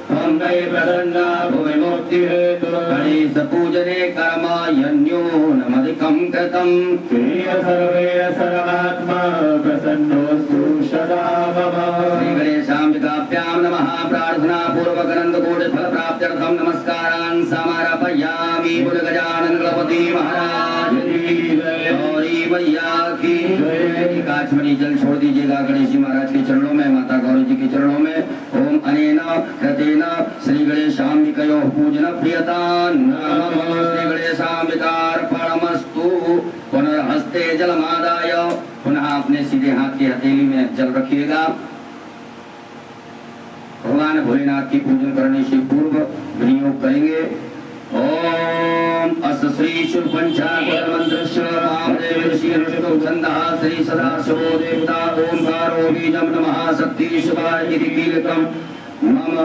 त्वं वै प्रसन्ना भुवि मुक्तिहेतु गणेश पूजने कर्म यन्यूनमधिकं कृतं। प्रिय सर्वे सर्वात्मा प्रसन्नोऽस्तु सदा मम। श्री गणेशाम्बिकाभ्यां नमः। प्रार्थना पूर्वक अनंत कोटि फल प्राप्त्यर्थं नमस्कारान् समर्पयामि। बोल गजानन गणपति महाराज की जय। गौरी मैया की जय। काचमणि जल छोड़ दीजिएगा गणेश जी महाराज के चरणों में, माता गौरी जी के चरणों में। ओम अनेन कृतेन श्री गणेशाम्बिकयोः पूजन प्रियतान् नमः। श्री गणेशाम्बिकार्पणमस्तु। पुनर्हस्ते जलमादाय, पुनः अपने सीधे हाथ की हथेली में जल रखिएगा। भगवान भोलेनाथ की पूजन करने से पूर्व विनियोग करेंगे। ओम अस श्री शिव पंचाक्षर मंत्रस्य वामदेव ऋषि ऋषितो छन्दः श्री सदाशिवो देवता ओंकारो बीजं नमः शक्ति शिवाय इति कीलकम् मम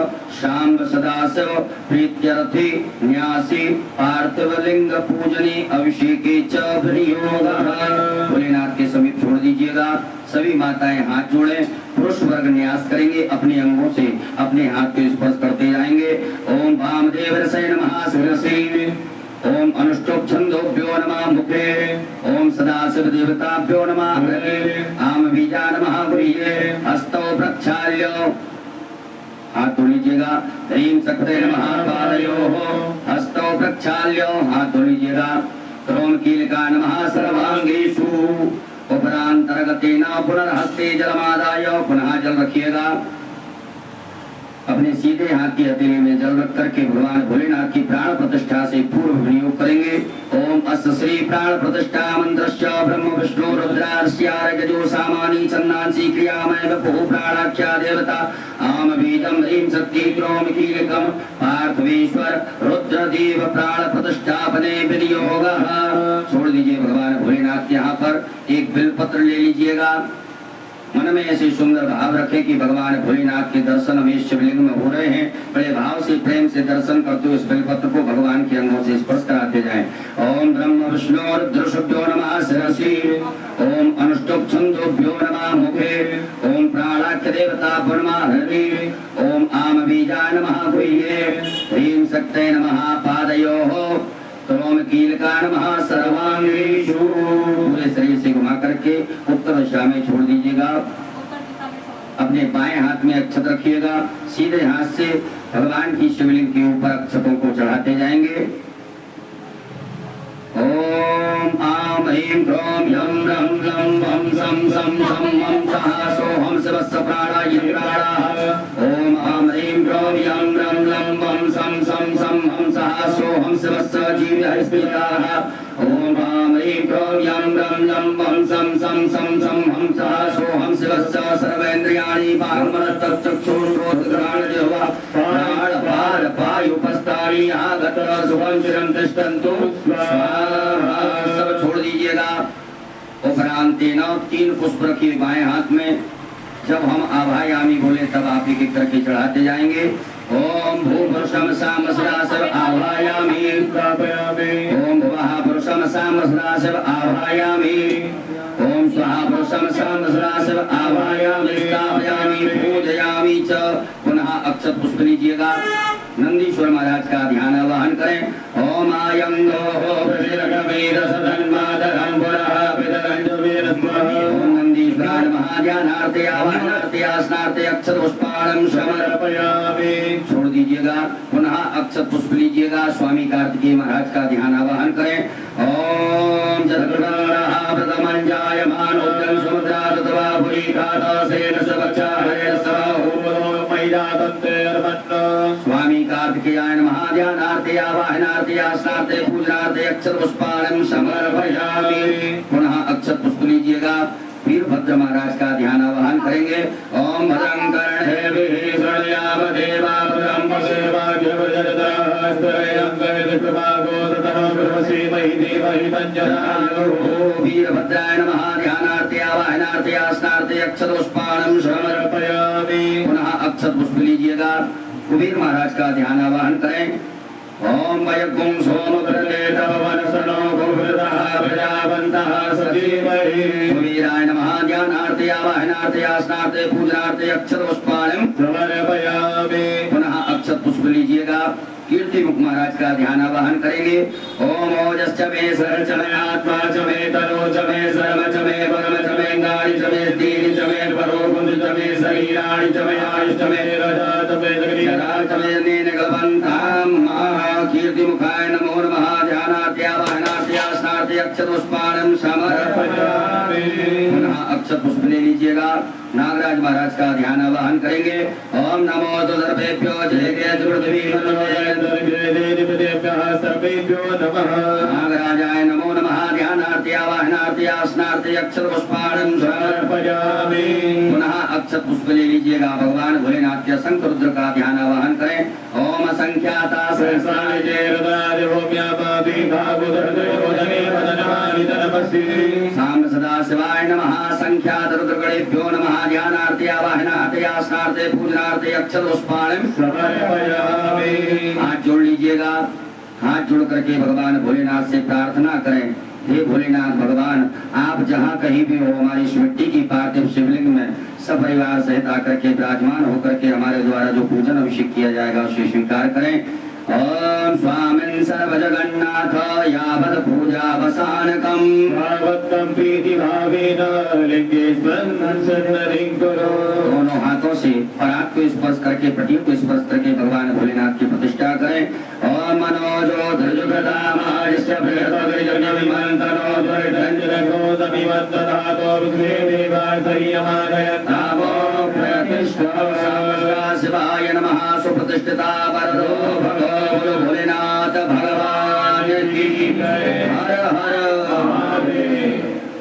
शाम्ब सदाशिव प्रीत्यर्थी न्यासी पार्थिवलिंग पूजने अभिषेके च विनियोगः। भोलेनाथ के समीप छोड़ दीजिएगा। सभी माताएं हाथ जोड़ें। पुरुष वर्ग न्यास करेंगे, अपने अंगों से अपने हाथ को स्पर्श करते जाएंगे। ओम वामदेव रसे नमः शिरसि। ओम अनुष्टुप छंदोभ्यो नमः मुखे। ओम सदाशिव देवताभ्यो नमः हृदये। आम बीजा नमः गुह्ये। हस्तौ प्रक्षाल्य, हाथ धो लीजिएगा। ह्रीं शक्ते नमः पादयोः। हस्तौ प्रक्षाल्य, हाथ धो लीजिएगा। क्रोम कीलका नमः सर्वांगेषु। उपरांतरगतेन पुनर्हस्ते जलमादाय, पुनः जल रखिएगा। अपने सीधे हाथ की हथेली में जल रख करके भगवान भोलेनाथ की प्राण प्रतिष्ठा से पूर्व विनियोग करेंगे। ओम अस्य श्री प्राण प्रतिष्ठा मंत्रस्य ब्रह्म विष्णु रुद्रार्ष्यार्घ्यो सामानी छन्दांसि क्रियामय वपुः प्राणाख्या देवता आम बीजं ह्रीं शक्ति क्रोम कीलकम् पार्थवेश्वर रुद्रदेव प्राण प्रतिष्ठापने विनियोगः। छोड़ दीजिए भगवान भोलेनाथ के यहाँ पर एक बिलपत्र ले लीजिएगा। मन में ऐसे सुंदर भाव रखें कि भगवान भोलेनाथ के दर्शन हमें शिवलिंग में हो रहे हैं। बड़े भाव से प्रेम से दर्शन करते हुए इस बेलपत्र को भगवान के अंगों से स्पर्श कराते जाएं। ओम ब्रह्म विष्णु रुद्रशुभ्यो नमः शिरसि। ओम अनुष्टुप छंदोभ्यो नमः मुखे। ओम प्राणाख्य देवताभ्यो नमः हृदये। ओम आम बीजा नमः गुह्ये। ह्रीं शक्ते नमः पादयोः। क्रोम कीलका नमः सर्वांगेषु। पूरे शरीर से घुमा करके उत्तर दिशा में छोड़ दीजिएगा। अपने बाएं हाथ में अक्षत रखिएगा। सीधे हाथ से भगवान की शिवलिंग के ऊपर अक्षतों को चढ़ाते जाएंगे। ओम आम ह्रीं क्रोम यम रम लं वम सम सम सम मम सः सोऽहं शिवस्य प्राणाय प्राणः। ओम आम ह्रीं क्रोम यम रम लं वम सम सम सम मम सः सोऽहं शिवस्य जीवः स्थितः। ओम आम ह्रीं क्रोम यम रम लं वम सम सम सम सम मम सः सोऽहं शिवस्य स सर्वेन्द्रियाणि पावनमनस्तचक्षुश्रोत्रघ्राण जिह्वा प्राण वायुपस्थानि आगत सुखं चिरं तिष्ठन्तु स्वाहा। सब छोड़ दीजिएगा। उपरांत 3 पुष्प रखिए बाएं हाथ में। जब हम आभायामी बोले तब आप एक एक करके चढ़ाते जाएंगे। ओम भूपुरुषम सामसरासव आभायामी स्थापयामि। ओम भुवः पुरुषम सामसरासव आभायामि। ओम स्वाहा पुरुषम सामसरासव आभायामि स्थापयामि पूजयामि च। पुनः अक्षत पुष्प लीजिएगा। नंदीश्वर महाराज का ध्यान आवाहन करें। ओम आयं दोः प्रसिद्धवेदसदन्मादरं पुरः पितरञ्जवीरस्महि। ओम नंदीश्वराय महाध्यानार्थे आवाहनार्थे आसनार्थे अक्षत पुष्पाणं समर्पयामि। छोड़ दीजिएगा। पुनः अक्षत पुष्प लीजिएगा। स्वामी कार्तिकेय महाराज का ध्यान आवाहन करें। ओम जगद्गुणाः प्रथमं जायमानोऽद्यं समुद्रात् तवा पुरीकातसेन सवक्षा हरे सवाहुर्वदो मैदातन्ते अर्पन्न। स्वामी कार्तिकेयाय नमः। ध्यानार्थे आवाहनार्थे आसनार्थे पूजनार्थे अक्षत पुष्पाणं समर्पयामि। पुनः अक्षत पुष्प लीजिएगा। वीरभद्र महाराज का ध्यान आवाहन करेंगे। ओम भद्रं कर्णेभिः शृणुयाम देवा भद्रं पश्येमाज्ञवज्रतः स्तरयं गणेशकृपागोदतः ब्रह्मश्रीमहि देवहि तञ्जनायुः। वीरभद्राय नमः। ध्यानार्थे आवाहनार्थे आसनार्थे अक्षत पुष्पाणं समर्पयामि। पुनः अक्षत पुष्प लीजिएगा। कुबेर महाराज का ध्यान आवाहन करें। ओम वयगुं सोमव्रते तव वनसनो गुरुवृतः प्रजावन्तः सजीवहि। कुबेराय नमः। ध्यानार्थे आवाहनार्थे आसनार्थे पूजनार्थे अक्षत पुष्पाणं समर्पयामि। पुनः अक्षत पुष्प लीजिएगा। कीर्ति मुख महाराज का ध्यान आवाहन करेंगे। ओम ओजश्च मे सरचमयात्मा च मे तनो च मे सर्व च मे परम च मे गाणि च मे दीनि च मे परोकुंज च मे शरीराणि च मे आयुष च मे रजा च मे जगदीरा च मे नीलगलवन्ताम्। कीर्ति मुखाय नमो नमः। ध्यानार्थे आवाहनार्थे आसनार्थे अक्षत पुष्पाणं समर्पयामि। पुनः अक्षत पुष्प ले लीजिएगा। नागराज महाराज का ध्यान आवाहन करेंगे। ओम नमो सर्वेभ्यो जय सर्वेभ्यो नमः। नागराजाय नमो नमः। ध्यानार्थे आवाहनार्थे आसनार्थे अक्षत पुष्पाणं समर्पयामि। पुनः अक्षत पुष्प ले लीजिएगा। भगवान भोलेनाथ के शंकर रुद्र का ध्यान आवाहन करें। ओम असंख्याता सहस्राणि जयरुद्रादि भूम्यापाति भागुदर्दयोदने वदनमानि तनपसि। साम सदा शिवाय नमः। संख्यात रुद्रगणेभ्यो नमः। ध्यानार्थे आवाहनार्थे आसनार्थे पूजनार्थे अक्षत पुष्पाणं समर्पयामि। हाथ जोड़ लीजिएगा। हाथ जोड़ करके भगवान भोलेनाथ से प्रार्थना करें। हे भोलेनाथ भगवान, आप जहाँ कहीं भी हो, हमारी इस मिट्टी की पार्थिव शिवलिंग में सपरिवार सहित आकर के विराजमान होकर के हमारे द्वारा जो पूजन अभिषेक किया जाएगा उसे स्वीकार करें। ओम स्वामिन् सर्वजगन्नाथ यावत् पूजावसानकम् भावत्तं प्रीति भावेन लिंगेस्वरं सन्नधिं कुरु। दोनों हाथों से पराग को स्पर्श करके प्रतीक को स्पर्श करके भगवान भोलेनाथ की प्रतिष्ठा करें। ओम मनोजो धृजुगदामायस्य प्रियतोविजनविमन्तनो द्वैतञ्जनक्रोधमिवत्तधातो विघ्ने देवासयमानयन्तामो प्रतिष्ठा। शिवाय नमः। सुप्रतिष्ठिता वरदो भगो भोलेनाथ भगवान की जय। हर हर महादेव।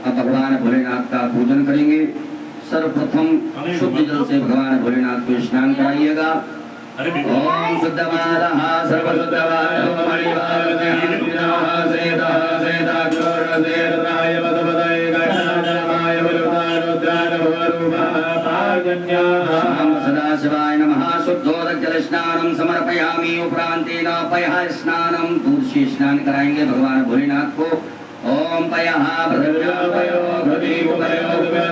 अब भगवान भोलेनाथ का पूजन करेंगे। सर्वप्रथम शुद्ध जल से भगवान भोलेनाथ को स्नान कराइएगा। ओम शुद्धमालः सर्वशुद्धवायो मणिवालः सेतः सेताक्षरसेरनाय वदवदय गणानाय वरुदारुद्रान भवरूपः पाजन्याः। सदा शिवाय नमः। शुद्धोदक जल स्नानं समर्पयामि। उपरांतेन पयः स्नानं दूध से स्नान कराएंगे भगवान भोलेनाथ को। ओम पयः पयो भदी पयो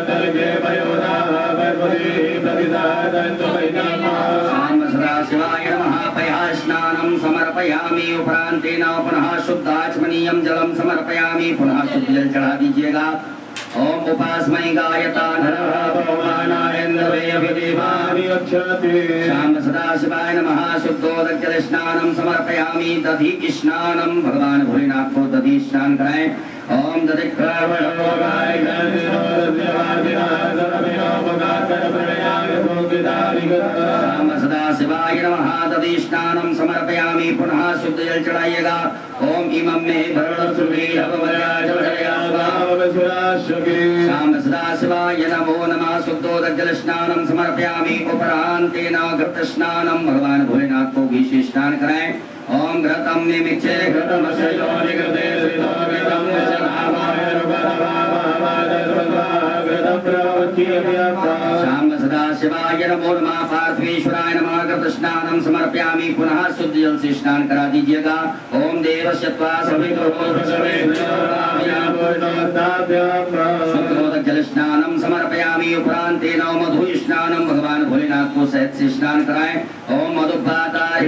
तर्के पयो नाः पर्वती प्रतिदातन्तो वैनाम। सदा शिवाय नमः। पयः स्नानं समर्पयामि। उपरांतेन पुनः शुद्धाचमनीयं जलं समर्पयामि। पुनः शुद्ध जल चढ़ा दीजिएगा। ओम उपास्मै गायता नरः पवमानायन्द्रवे अभिदेवानि अक्षते। शाम सदा शिवाय नमः। शुद्धोदक जल स्नानं समर्पयामि। दधि स्नानं भगवान भोलेनाथ को दधि स्नान कराएं। ओम दधिक्रावणो गाय गणेशो दध्यवादिना सर्वमेव शाम सदा शिवाय नमः तदि स्नानं समर्पयामि पुनः शुद्ध जल चढ़ाइएगा ओम इमं मे शाम सदा शिवाय नमो नमः शुद्धोदक जल स्नानं समर्पयामि उपरांतेन घृत स्नानं भगवान भोलेनाथ को घी से स्नान कराएं ओम घृतं निमिच्छे घृतमस्य योनिकृते श्रीतोगितं शाम सदा शिवाय नमो नमः पार्थेश्वराय नमः घृत स्नानं समर्पयामि पुनः शुद्ध जल से स्नान करा दीजिएगा ओम देवस्य त्वा शुद्धोदक जल स्नानं समर्पयामि उपरांतेन मधु स्नानं भगवान भोलेनाथ को सहित से स्नान कराएं ओम मधुपाताय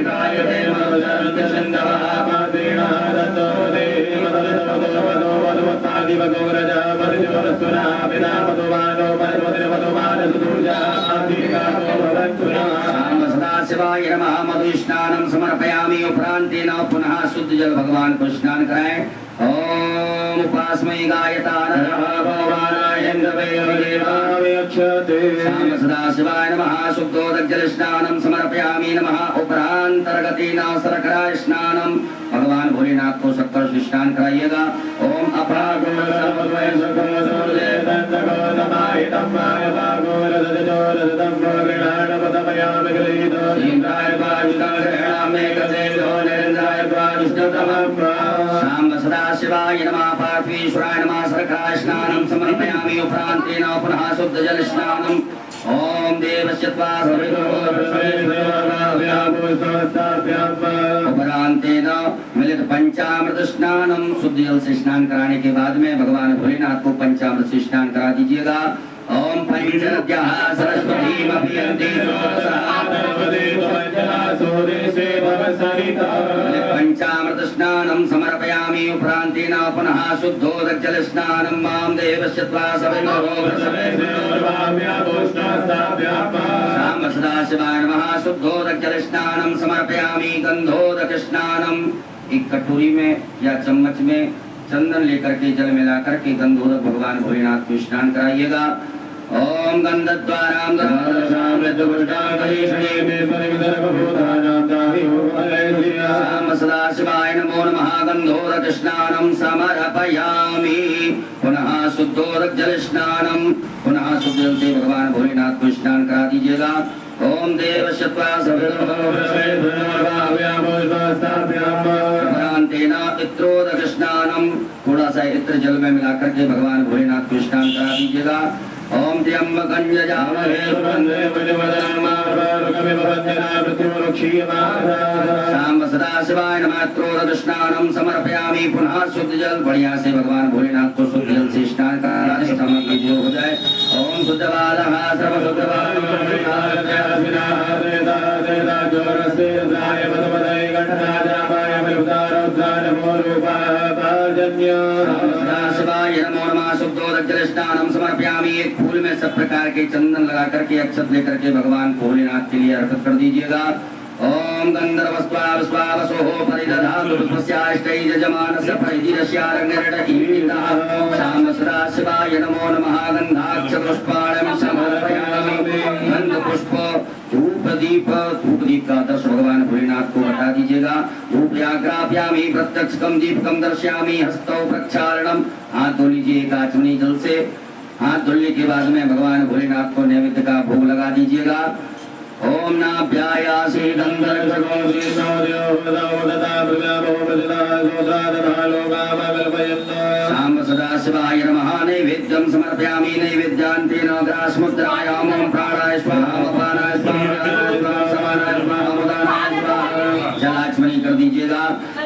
शिवाय नमः मधु स्नानं समर्पयामि उपरांतेन पुनः शुद्ध जल भगवान को स्नान कराएं ओम उपास्मै शाम सदा शिवाय नमः शुद्धोदक जल स्नानं समर्पयामि नमः उपरांतर्गतेन शर्करा स्नानं भगवान भोलेनाथ को शक्कर से स्नान कराइएगा ओम शाम सदा शिवाय नमः पार्थेश्वराय नमः शर्करा स्नानं समर्पयामि उपरांतेन पुनः शुद्ध जल स्नानं ओम देवस्य त्वा उपरांतेन मिलित पंचामृत स्नानं शुद्ध जल से स्नान कराने के बाद में भगवान भोलेनाथ को पंचामृत से स्नान करा दीजिएगा ओम पंचनद्यः सरस्वतीमभियन्ति पंचामृत स्नानं समर्पयामि उपरांतेन पुनः शुद्धोदक जल स्नानं मां देवस्य त्वा शाम सदा शिवाय नमः शुद्धोदक जल स्नानं समर्पयामि गंधोदक स्नानं एक कटोरी में या चम्मच में चंदन लेकर के जल मिलाकर के गंधोदक भगवान भोलेनाथ को स्नान कराइएगा ओम गंधद्वारां शाम सदा शिवाय नमो नमः गंधोदक स्नानं समर्पयामि पुनः शुद्धोदक जल स्नानं पुनः शुद्ध जल से भगवान भोलेनाथ को स्नान करा दीजिएगा ओम देवस्य त्वा उपरांतेन इत्रोदक स्नानं थोड़ा सा इत्र जल में मिलाकर के भगवान भोलेनाथ को स्नान करा दीजिएगा ओम त्र्यंबकं यजामहे शाम सदा शिवाय नमः इत्रोदक स्नानं समर्पयामि पुनः शुद्ध जल बढ़िया से भगवान भोलेनाथ को शुद्ध जल से स्नान करा सामग्री जो हो जाए ओम शुद्धवालः शिवाय नमो नमः शुद्धोदक जल स्नानं समर्पयामि एक फूल में सब प्रकार के चंदन लगा करके अक्षत लेकर के भगवान भोलेनाथ के लिए अर्पित कर दीजिएगा ओम गंधर्वस्वावसोः परिदधातु पुष्पस्याष्टैः यजमानस्य प्रैदिरस्यारण्यरटकीर्तितः शाम सदा शिवाय नमो नमः गन्धाक्ष पुष्पाणं समर्पयामि गन्धपुष्प धूप दीप का दर्श भगवान भोलेनाथ को बता दीजिएगा धूप याग्राप्यामि प्रत्यक्षकं दीपकं दर्शयामि हस्तौ प्रक्षालनम हाथ धो लीजिए एक आचमनी जल से हाथ धुलने के बाद में भगवान भोलेनाथ को नैवेद्य का भोग लगा दीजिएगा ओम नाभ्यायासि शाम सदा शिवाय नमः नैवेद्यं समर्पयामि नैवेद्यान्तेन ग्रासमुद्रायां ओम प्राणाय स्वाहा अपानाय स्वाहा समानाय स्वाहा उदानाय स्वाहा जलाचमनी कर दीजिएगा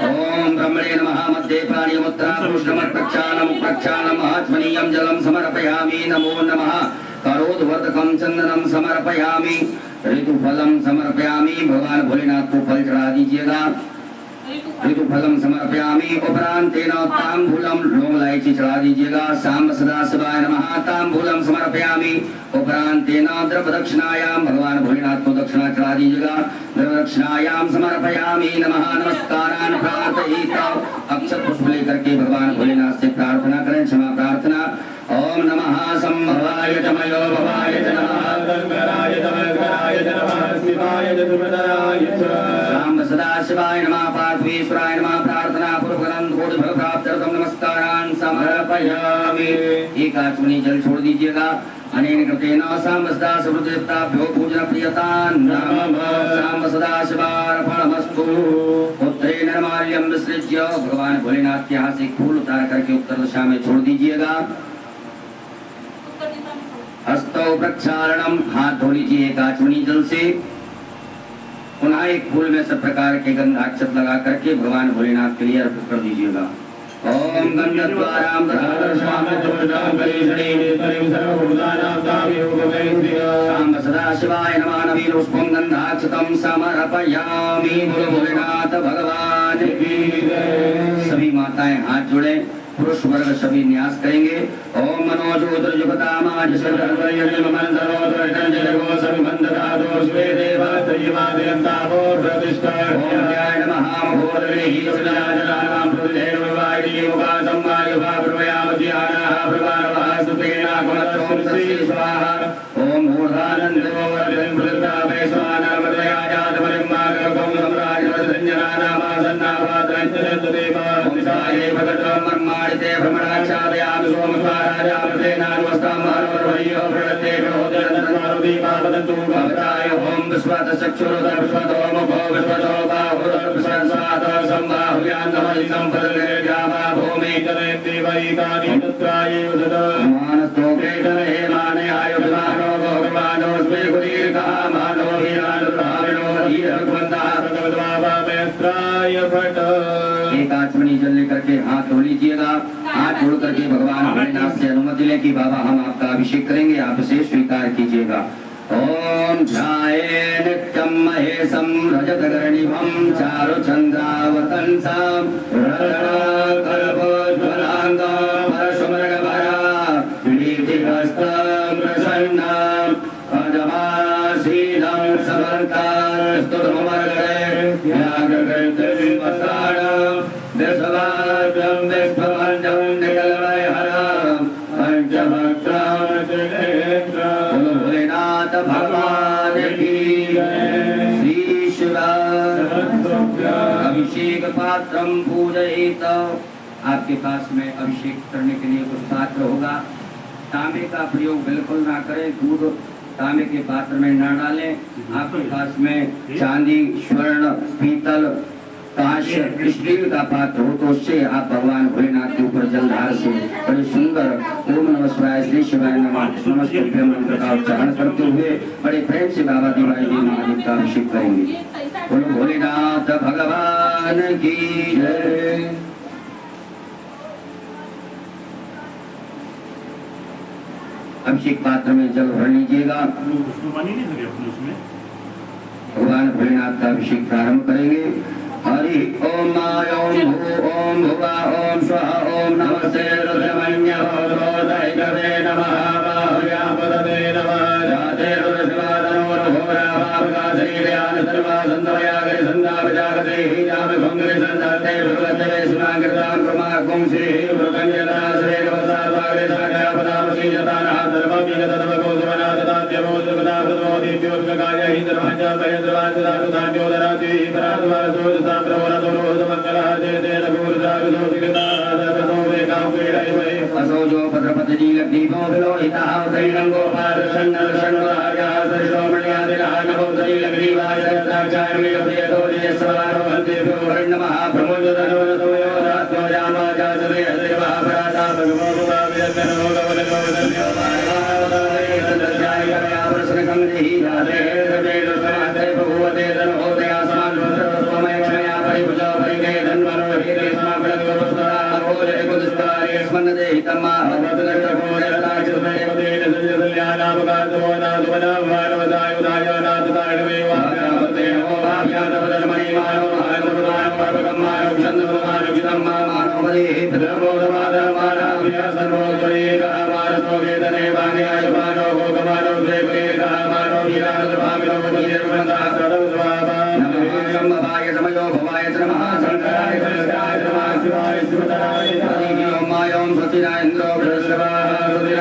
ओम ब्रह्मणे नमः मध्ये प्राणिमुद्रा पुष्णमत् प्रक्षालनं आचमनीयं जलं समर्पयामि नमो नमः करोद्वर्धकं चंदनं समर्पयामि ऋतुफलम समर्पयामि भगवान भोलेनाथ को फल चढ़ा दीजिएगा ऋतुफलम समर्पयामि उपरांतेन तांबूलम लौंग इलायची चढ़ा दीजिएगा शाम सदा शिवाय नमः तांबूलम समर्पयामि उपरांतेन द्रव्य दक्षिणायां भगवान भोलेनाथ को दक्षिणा चढ़ा दीजिएगा द्रव्य दक्षिणायां समर्पयामि नमः नमस्कारान् प्रार्थयित्वा अक्षत पुष्प लेकर के भगवान भोलेनाथ से प्रार्थना करें क्षमा प्रार्थना ओम नमः संभवाय च मयो भवाय च नमः शंकराय च मकराय च नमः शिवाय च सुभद्राय च राम सदाशिवाय नमः पार्थेश्वराय नमः प्रार्थना पूर्वकं कोटि फल प्राप्त्यर्थं नमस्कारान् समर्पयामि। एक आचमनी जल छोड़ दीजिएगा। अनेन कृतेन साम सदाशिवदेवताभ्यो पूजन प्रियतान् नमः साम सदाशिवार्पणमस्तु। उत्तरेण निर्माल्यं विसृज्य भगवान भोलेनाथ के हाथ से एक फूल उतार करके उत्तर दिशा में छोड़ दीजिएगा। हस्तौ प्रक्षालनम, हाथ धो लीजिए एक आचमनी जल से। पुनः एक फूल में सब प्रकार के गंधाक्षत लगा करके भगवान भोलेनाथ के लिए अर्पित कर दीजिएगा। ओम गंधद्वाराम साम सदाशिवाय नमः नवीन पुष्पं गंधाक्षतं समर्पयामि। बोलो भोलेनाथ भगवान की जय। सभी माताएं हाथ जोड़े, पुरुष वर्ग सभी न्यास करेंगे। ओम मनोजोत्र जुगतामाज ओम मर्माणिते भ्रमणाचार्यामि सोमस्वाराजामते नानुवस्तामानवर्वय्यो प्रणते प्रहोदरन्तमारुदीपावदन्तु भवताय ओम विश्वतचक्षुरुदर विश्वतोमुखो विश्वतो बाहुरुदर्शन्स्वात सम्बाहुयान्तमयि सम्पदले जामा भूमि जलेति वैतानि तत्रायेव सद मानस्तोके जले माने आयुर्मानो भगवानोऽस्मि गुरीर्घा मानो हीरानुभाविनो हीरभवन्तः सकलद्वावामेस्त्राय भट। एक आचमनी जल लेकर के हाथ धो लीजिएगा। हाथ जोड़ करके भगवान भोलेनाथ से अनुमति ले कि बाबा हम आपका अभिषेक करेंगे, आप इसे स्वीकार कीजिएगा। ओम ध्याये नित्यं महेशं रजतगर्णिभं चारुचन्द्रावतंसं रत्नाकल्पोज्ज्वलाङ्गं परशुमृगभरा प्रीतिहस्तं प्रसन्नं पदमासीनं समन्तात् स्तुतमर्गणे व्याघ्रकृतं वसानं दशवाद्यं विश्ववन्दं निकलमयहरं पंचभक्तं त्रिनेत्रं भोलेनाथ भगवान की जय। श्री शिवाय अभिषेक पात्रं पूजयेत। आपके पास में अभिषेक करने के लिए कुछ पात्र होगा। तांबे का प्रयोग बिल्कुल ना करें, दूध तांबे के पात्र में न डालें। आपके पास में चांदी, स्वर्ण, पीतल, कांच, स्टील का पात्र हो तो उससे आप भगवान भोलेनाथ के ऊपर जलधार से बड़े सुंदर ओम नमः शिवाय श्री शिवाय नमः नमस्तुभ्यं मंत्र का उच्चारण करते हुए बड़े प्रेम से बाबा दिवाई जी महादेव का अभिषेक करेंगे। बोलो भोलेनाथ भगवान की जय। अभिषेक पात्र में जल भर लीजिएगा। भगवान भोलेनाथ का अभिषेक प्रारंभ करेंगे। हरि ओम ओम भू ओम भुवा ओम स्वः ओम नमस्ते रुद्रमन्यभूतैकवे नमः बाहुयापदते नमः जाते रुद्रशिवादनोरघोराभावकाशरीरयान सर्वासन्दमयागरि सन्दापजागते हीजामि भङ्गरि सन्दाते भगवते शिवाङ्कृतां प्रमाकुं श्रीः भृगञ्जलाश्रेणवसाद्वागरे सागयापदामसि जतानः सर्वमीगतदवकोसुमनाददात्यमोदगदाभृतमोदीप्योद्गकाय हिन्द्रभाञ्चाभयन्द्रवाञ्चदातुधान्योदराति परात्मासोजता असौजो भद्रपति लग्नीभो विलोहितः उदयनं गोपालशन्नरशन्नराजः सरिषोमण्यादिनः नभोदरी लग्नीवाय दत्ताचार्येभ्यो देशवारो हन्तेभ्यो वर्णमः प्रमोदनोदयो रात्मयामाजासरे हदेवः पराता भगवो भगवाभिरत्नो गवदगवदन्यो प्रसन्नकं देहि जाते द्रवेणुसमास्ते भगवते धनहोदयासमान् रुद्रस्वमय क्षमया परिभुजा परिगे धन्वनो हीरे समापदगवस्वरा भोजे कुदस्तारे स्मन्नदे हितम्मा भगवतगर्भोजलाचितमेवदेन संजसल्यानापगातोनादुवनावानवदायुधायानाथतायणमेवाभ्यापते नमो भाभ्यातपदन्मणि मानो भागवतानो पर्वकं मानो क्षन्दवमानो विदम्मा मानो मदेः प्रबोधमादमानाभ्या सर्वोत्तरेकः मानसो वेदने वाण्याय मानो भोगमानो द्वेपरेकः मानो वीरानुभामिनो वदीर्वन्तः सदवस्वाहा नमः शम्भवाय समयो भवाय नमः शङ्कराय नमः शिवाय शिवतराय ओम मायों सत्यनारायणो बृहस्पतिः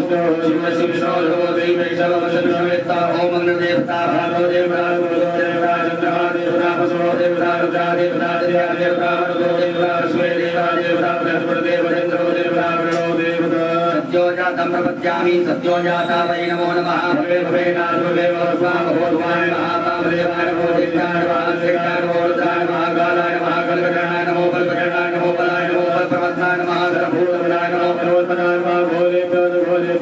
शिव शिवशो देवी वैष्णवशनवेत्ता ओम अग्निदेवता भागो देवता सूर्यो देवता चंद्रमा देवता पशो देवता रुद्रा देवता दिव्या देवता मरुतो देवता सूर्य देवता देवता बृहस्पति देवता इंद्रो देवता प्रणो देवता सत्यो जातं प्रपद्यामि सत्यो जाता वै नमो नमः भवे भवे नाथवे स्वाम भगवान महाकामदेवाय नमो देवाय वासेकाय नमो रुद्राय महाकालाय महाकल्पकर्णाय नमो कल्पकर्णाय नमो बलाय नमो बलप्रवत्नाय नमः सर्वभूतबलाय नमो पर्वतनाय नमः भोले भोले भोले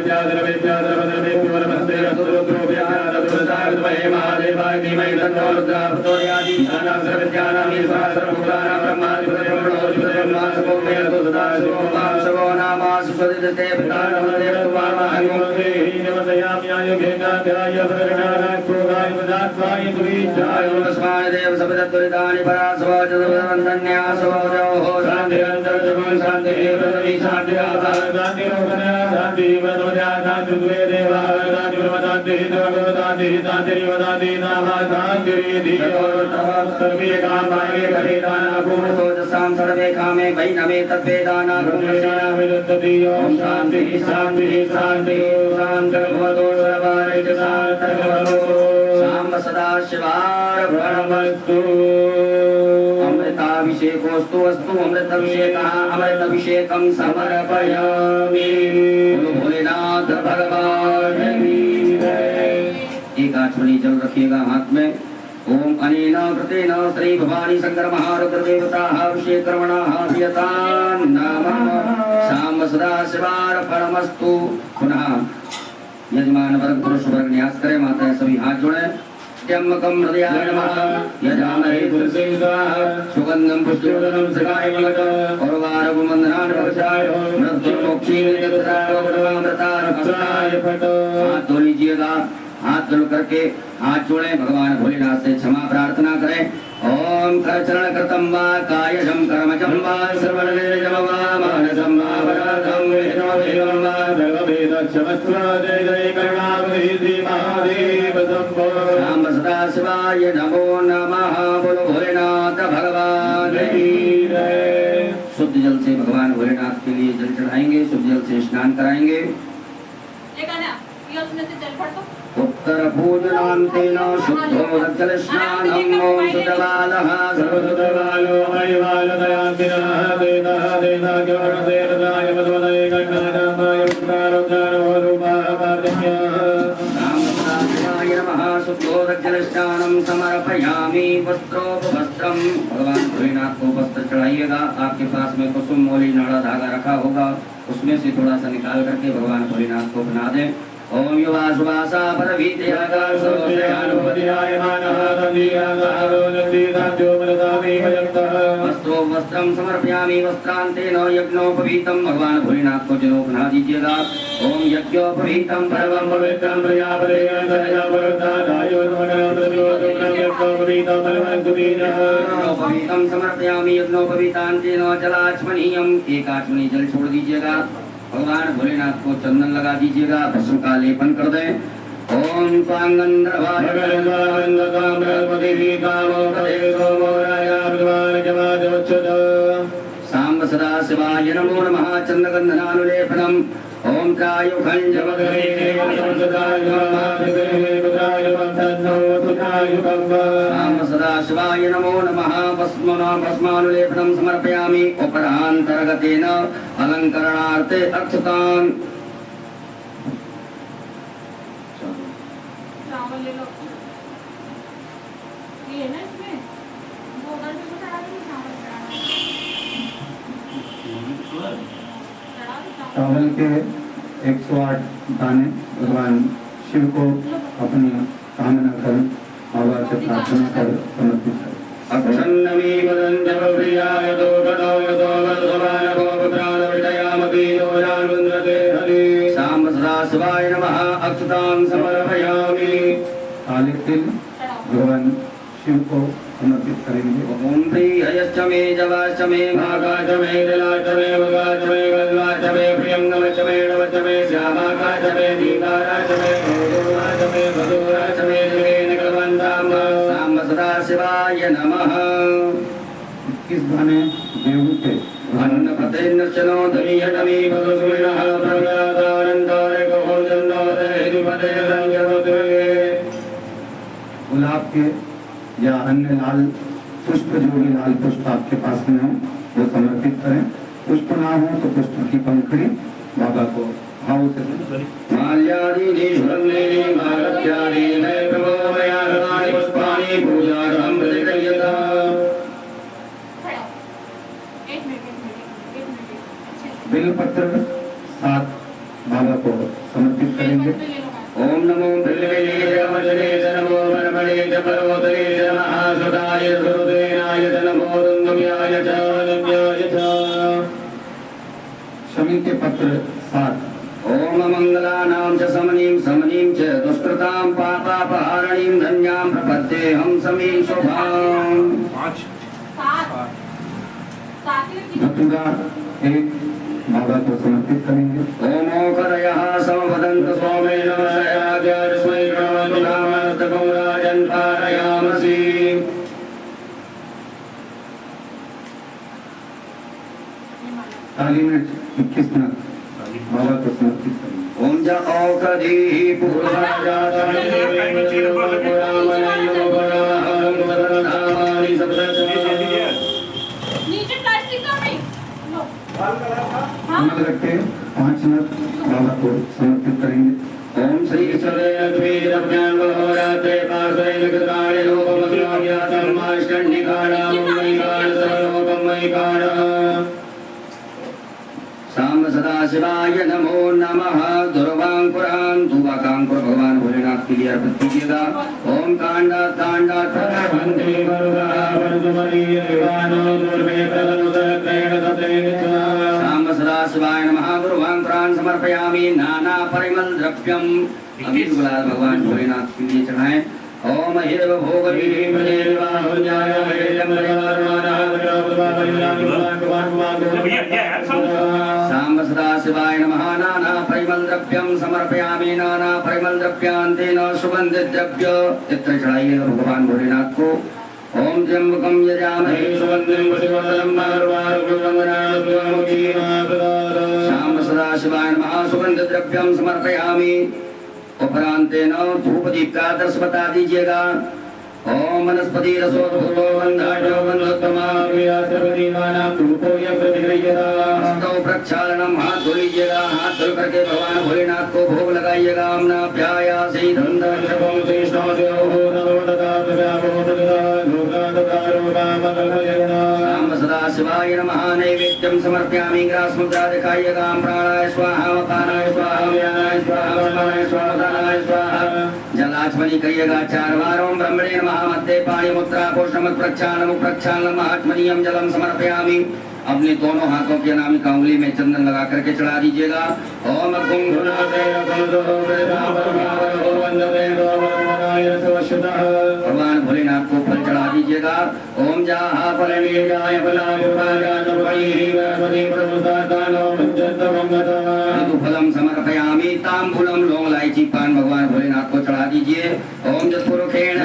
प्यादरवेभ्यो नमस्ते अस्तुत्रोभ्यः तदुदाय विद्महे महादेवाय धीमहि तन्नो रुद्रः प्रचोदयात् ईशानां सर्वविद्यानां सहस्रभूतानां ब्रह्मादिपतयो प्रणोदिपतयो नासकोऽप्यः सदाशिवो वासवो नामासु स्वदिते पितामहदेवत्वामहंते नमस्याम्यायुगेनाध्याय भरणानास्त्रोगाय वदात्वाय तुरीचाय तस्माय देव सबदत्तुरितानि परासवचतुर्वन्दन्यासवोजोः शान्तिरन्तर्जगो शान्तिरेवि शान्तिराधार शान्तिरोगणया शान्तिवदोजा शान्तिद्वे देवाः शान्तिर्वशान्तिर्भगवतान्तिरितान्तिरिवदान्ति नामः शान्तिरिधियोर्तः सर्वे कामाये करेदानापूर्णसोजसां सर्वे कामे वै नमे तद्वेदाना पुण्यशानामिरुद्धति ओम शान्तिः शान्तिः शान्तिः शान्तिर्भवतो सर्वाणि च शान्तिर्भवतो शाम्ब सदाशिवार्पणमस्तु अमृताभिषेकोऽस्तु अस्तु अमृताभिषेकः अमृताभिषेकं समर्पयामि भोलेनाथ भगवान की जय। एक आचमनी जल रखिएगा हाथ में। ओम अनेन कृतेन श्री भवानी शंकर महारुद्र देवताः अभिषेकर्मणः भियतां नमः शाम्ब सदाशिवार्पणमस्तु। पुनः यजमान वर्ग पुरुष वर्ग न्यास करें, माता सभी हाथ जोड़ें। त्र्यंबकं हृदयाय नमः यजामहे तुलसी स्वाहा सुगंधं पुष्टिवर्धनं सगाय मलक औरवारगं वन्दनान् भवचाय मृत्युमोक्षीणितत्राय फट। हाथ धो लीजिएगा, हाथ धो करके हाथ जोड़ें, भगवान भोलेनाथ से क्षमा प्रार्थना करें। ओम करचरण कृतं वा कायजं कर्मजं वा श्रवणवेदजं वा मानसं वा वराधं वेदोवेदं वा सर्ववेदक्षमस्व जय जय करुणावती श्री महादेव शंभो। शाम्ब सदाशिवाय नमो नमः। बोलो भोलेनाथ भगवान की जय। शुद्ध जल से भगवान भोलेनाथ के लिए जल चढ़ाएंगे, शुद्ध जल से स्नान कराएंगे। उत्तर पूजनान्तेन शुद्धोदकजल स्नानं ओम सुदबालः सर्वसुदबालो हरिवालदयान्तिनः देवः देवज्ञवरदेवताय मधुवदये गणनामाय पुत्रारोद्धारोरूपाः पार्जन्यः। रामदासाय नमः। शुद्धोदकजल स्नानं समर्पयामि। वस्त्रोपवस्त्रं भगवान भोलेनाथ को वस्त्र चढ़ाइएगा। आपके पास में कुसुम मोली नाड़ा धागा रखा होगा, उसमें से थोड़ा सा निकाल करके भगवान भोलेनाथ को बना दें। ओम युवासुवासा परवीतयागासोऽनुपतियाय मानः तन्दीयागारो नन्दीदाद्यो मरदामि भयन्तः। वस्त्रो वस्त्रं समर्पयामि। वस्त्रान्तेन यज्ञोपवीतं भगवान भोलेनाथ को जनो बना दीजिएगा। ओम यज्ञोपवीतं परमं पवित्रं प्रजापतेय सहजावरुद्धादायो नमः प्रद्योतुं यज्ञोपवीतं परमस्तु बीजः। यज्ञोपवीतं समर्पयामि। यज्ञोपवीतान्तेन जलाचमनीयम्। एक आचमनी जल छोड़ दीजिएगा। भगवान भोलेनाथ को चंदन लगा दीजिएगा, भस्म का लेपन कर दें। ओम स्वांगंधर्वाय सांब सदाशिवाय नमो नमः। चंद्रगंधनानुलेपनम् ओम सांब सदाशिवाय नमो नमः। भस्मानुलेपनं समर्पयामि। उपरान्तर्गतेन अलंकरणार्थे अक्षतान्। चावल ले लो, ये है ना इसमें गोबर से तो चढ़ा दो, चावल चढ़ा दो। चावल के 108 दाने भगवान शिव को अपनी कामना कर बाबा से प्रार्थना कर समर्पित करें। अक्षन्नमी वदन्त्यप्रियाय तो गतो यतो वत्सवाय गोपत्राणविषयामपि योजान्वन्द्रते हरि। शाम्ब सदाशिवाय नमः। अक्षतां समर्पयामि। काले तिल भगवान शिव को समर्पित करेंगे। ओम प्रियश्च मे जवाश्च मे भागाश्च मे जलाश्च मे भगाश्च मे गल्वाश्च मे प्रियङ्गमश्च मे नवश्च मे श्यामाकाश्च मे दीकाराश्च मे मधुराश्च मे मधुराश्च मे जगेन कलवन्तां। शाम्ब सदाशिवाय नमः। 21 दाने गेहूं के अन्नपतेर्नश्चनो धनीयटमी पदुसुमिनः गुलाब के या अन्य लाल पुष्प, जो भी लाल पुष्प आपके पास में हो वो समर्पित करें। पुष्प ना हो तो पुष्प की पंखुड़ी बाबा को भाव से माल्यादीनि सुरन्नेनि मागत्यादीनि प्रभोमयानि पुष्पाणि पूजार्थं प्रतिगृह्यता। खड़ा हो। एक मिनट अच्छे से बेलपत्र 7 बाबा को समर्पित करेंगे। बेलपत्र ले लो गाइस। ओम नमो बिल्वे नमो नमो वरमणे च पर्वते च महासुताय सुरदेनाय च नमो दुन्दुम्याय च नम्याय च। शमी के पत्र 7 ओम मंगलानां च समनीं समनीं च दुष्कृतां पापापहारणीं धन्यां प्रपद्येऽहं समीं शुभाम्। सात ही की धतूरा 1 बाबा को समर्पित करेंगे। ओमोकरयः समवदन्त सोमेन सयाद्यास्मै प्रणवतु नामस्तकं राजन् पारयामसि। काली मिर्च 21 नग बाबा को समर्पित करेंगे। ओम ज औषधीः पूर्वाजातानि नीचे प्लास्टिक का नहीं लो कमल रखते 5 नग बाबा को समर्पित करेंगे। ओम श्री चरयद्वीरज्ञानवहोरात्रे पार्श्वेन कृतानि लोकमस्यासम्माष्टन्निकाणामयिकाण साम सदा शिवाय नमो नमः। दुर्वांकुरान् दुवाकांकुर भगवान भोलेनाथ के लिए अर्पित कीजिएगा। ओम कांडा कांडा प्रभंते वरुणा वरुणमणिर्वाणो दुर्वे प्रदनुसत्रेण सतेन साम सदा शिवाय नमः। दुर्वांकुरान् समर्पयामि नाना परिमल द्रव्यम्। अभी गुलाल भगवान भोलेनाथ के लिए चढ़ाएं। ओम हिरव भोगवी प्रणेवाहुन्याय हेयं साम सदा शिवाय नमः। नाना परिमल द्रव्यं समर्पयामि नाना परिमल द्रव्यान्तेन सुगन्धित द्रव्य इत्र चढ़ाइए भगवान भोलेनाथ को। ओम त्र्यंबकं यजामहे सुगन्धिं पुष्टिवर्धनं साम सदा शिवाय नमः। सुगन्धित द्रव्यं समर्पयामि। उपरांतेन धूप दीप का आदर्श बता दीजिएगा। ओम वनस्पति रसोद्भूतो गन्धाढ्यो गन्धोत्तमाव्यासपतिमानां धूपो यप्रतिगृह्यता। हस्तौ प्रक्षालनम हाथ धो लीजिएगा। हाथ धो करके भगवान भोलेनाथ को भोग लगाइएगा। अम्नाभ्यायासि धन्धर्षभं श्रेष्ठो देवो साम सदा शिवाय नमः। नैवेद्यं समर्पयामि। ग्रास मुद्रा दिखाइएगा। प्राणाय स्वाहा मकानाय स्वाहा व्यानाय स्वाहा वरदानाय स्वाहा दानाय स्वाहा। जलाचमनी करिएगा 4 बार। ओम ब्रह्मणे नमः। मध्य पाणी मुद्रा कोष्ठमत प्रक्षालनम प्रक्षालनम आत्मनियम जलम समर्पयामि। अपने दोनों हाथों की अनामिका उंगली में चंदन लगा करके चढ़ा दीजिएगा। ओम भगवान भोलेनाथ को फल चढ़ा दीजिएगा। ओम जाहा फलमेजाय फलम समर्पयामि। तांबूलम लौंग इलायची पान भगवान भोलेनाथ को चढ़ा दीजिए। ओम जत्पुरुखेण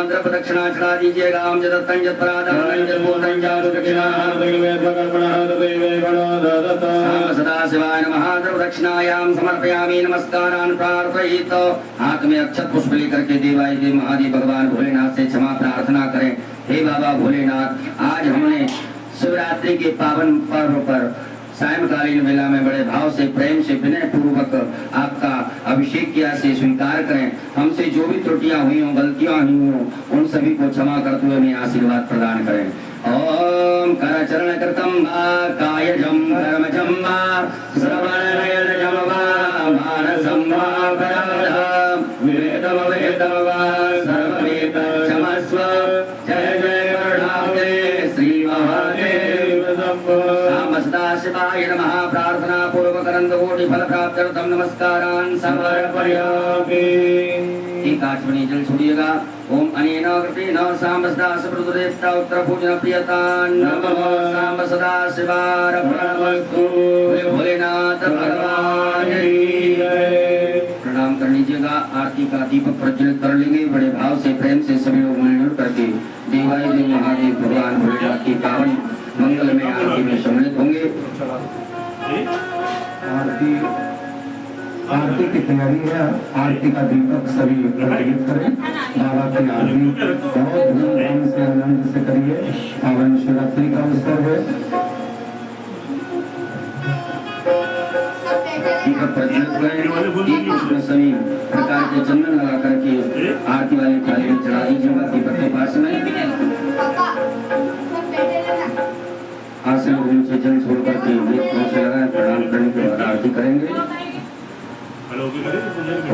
द्रव्य दक्षिणा चढ़ा दीजिएगा। ओम जदत्तं जत्परादानं जत्पूर्णं जातु दक्षिणां सदा शिवाय नमः। द्रव्य दक्षिणायां समर्पयामि। नमस्कारान् प्रार्थयित। हाथ में अक्षत पुष्प लेकर के देवाय देव महादेव भगवान भोलेनाथ से क्षमा प्रार्थना करें। हे बाबा भोलेनाथ, आज हमने शिवरात्रि के पावन पर्व पर सायंकालीन वेला में बड़े भाव से प्रेम से विनय पूर्वक आपका अभिषेक किया से स्वीकार करें। हमसे जो भी त्रुटियां हुई हों, गलतियां हुई हों, उन सभी को क्षमा करते हुए हमें आशीर्वाद प्रदान करें। ओम करचरण कृतं वा कायजं कर्मजं वा श्रवणनयनजं वा मानसं वा पराधं वेदं वेदं वा सर्ववेद क्षमस्व। जय जय करुणाब्धे श्री महादेव साम सदा शिवाय नमः। प्रार्थना पूर्वक अनंतकोटि फल प्राप्त्यर्थं नमस्कारान् समर्पयामि। एक आचमनी जल छोड़िएगा। ओम अनेन कृतेन साम्ब सदा शिवरुद्रदेवता उत्तर पूजन प्रियतान् नमः। साम्ब सदा शिवार्पणमस्तु। भोलेनाथ भगवान की जय। प्रणाम कर लीजिएगा। आरती का दीपक प्रज्वलित कर लेंगे। बड़े भाव से प्रेम से सभी लोग मिलजुल करके देवाय देव महादेव भगवान भोलेनाथ की पावन मंगल में आरती में सम्मिलित होंगे। आरती की तैयारी है। आरती का दीपक सभी प्रज्वलित करें। बाबा की आरती बहुत धूमधाम से आनंद से करिए। पावन शिवरात्रि का अवसर है। दीपक प्रज्वलित करें। उसमें सभी प्रकार के चंदन लगा करके आरती वाली थाली में चढ़ा दीजिएगा। दीपक के पास में आसन नीचे जल छोड़ करके नेत्रों से लगाए प्रणाम करने के बाद आरती करेंगे।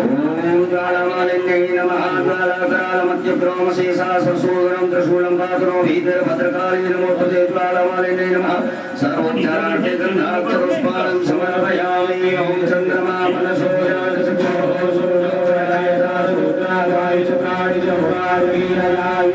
ओम ज्वालामालिन्यै नमः। ज्वालाकरालमध्यग्रामशेषासुरसूदनं त्रिशूलं पातुरो भीतरभद्रकाली नमोस्तुते। ज्वालामालिन्यै नमः। सर्वोच्चारार्थे गन्धाक्षरपुष्पाणं समर्पयामि। ओम चन्द्रमा मनसो जातचक्षुः सूर्योदयाय रुद्राय च प्राणिज भुवार्वीराय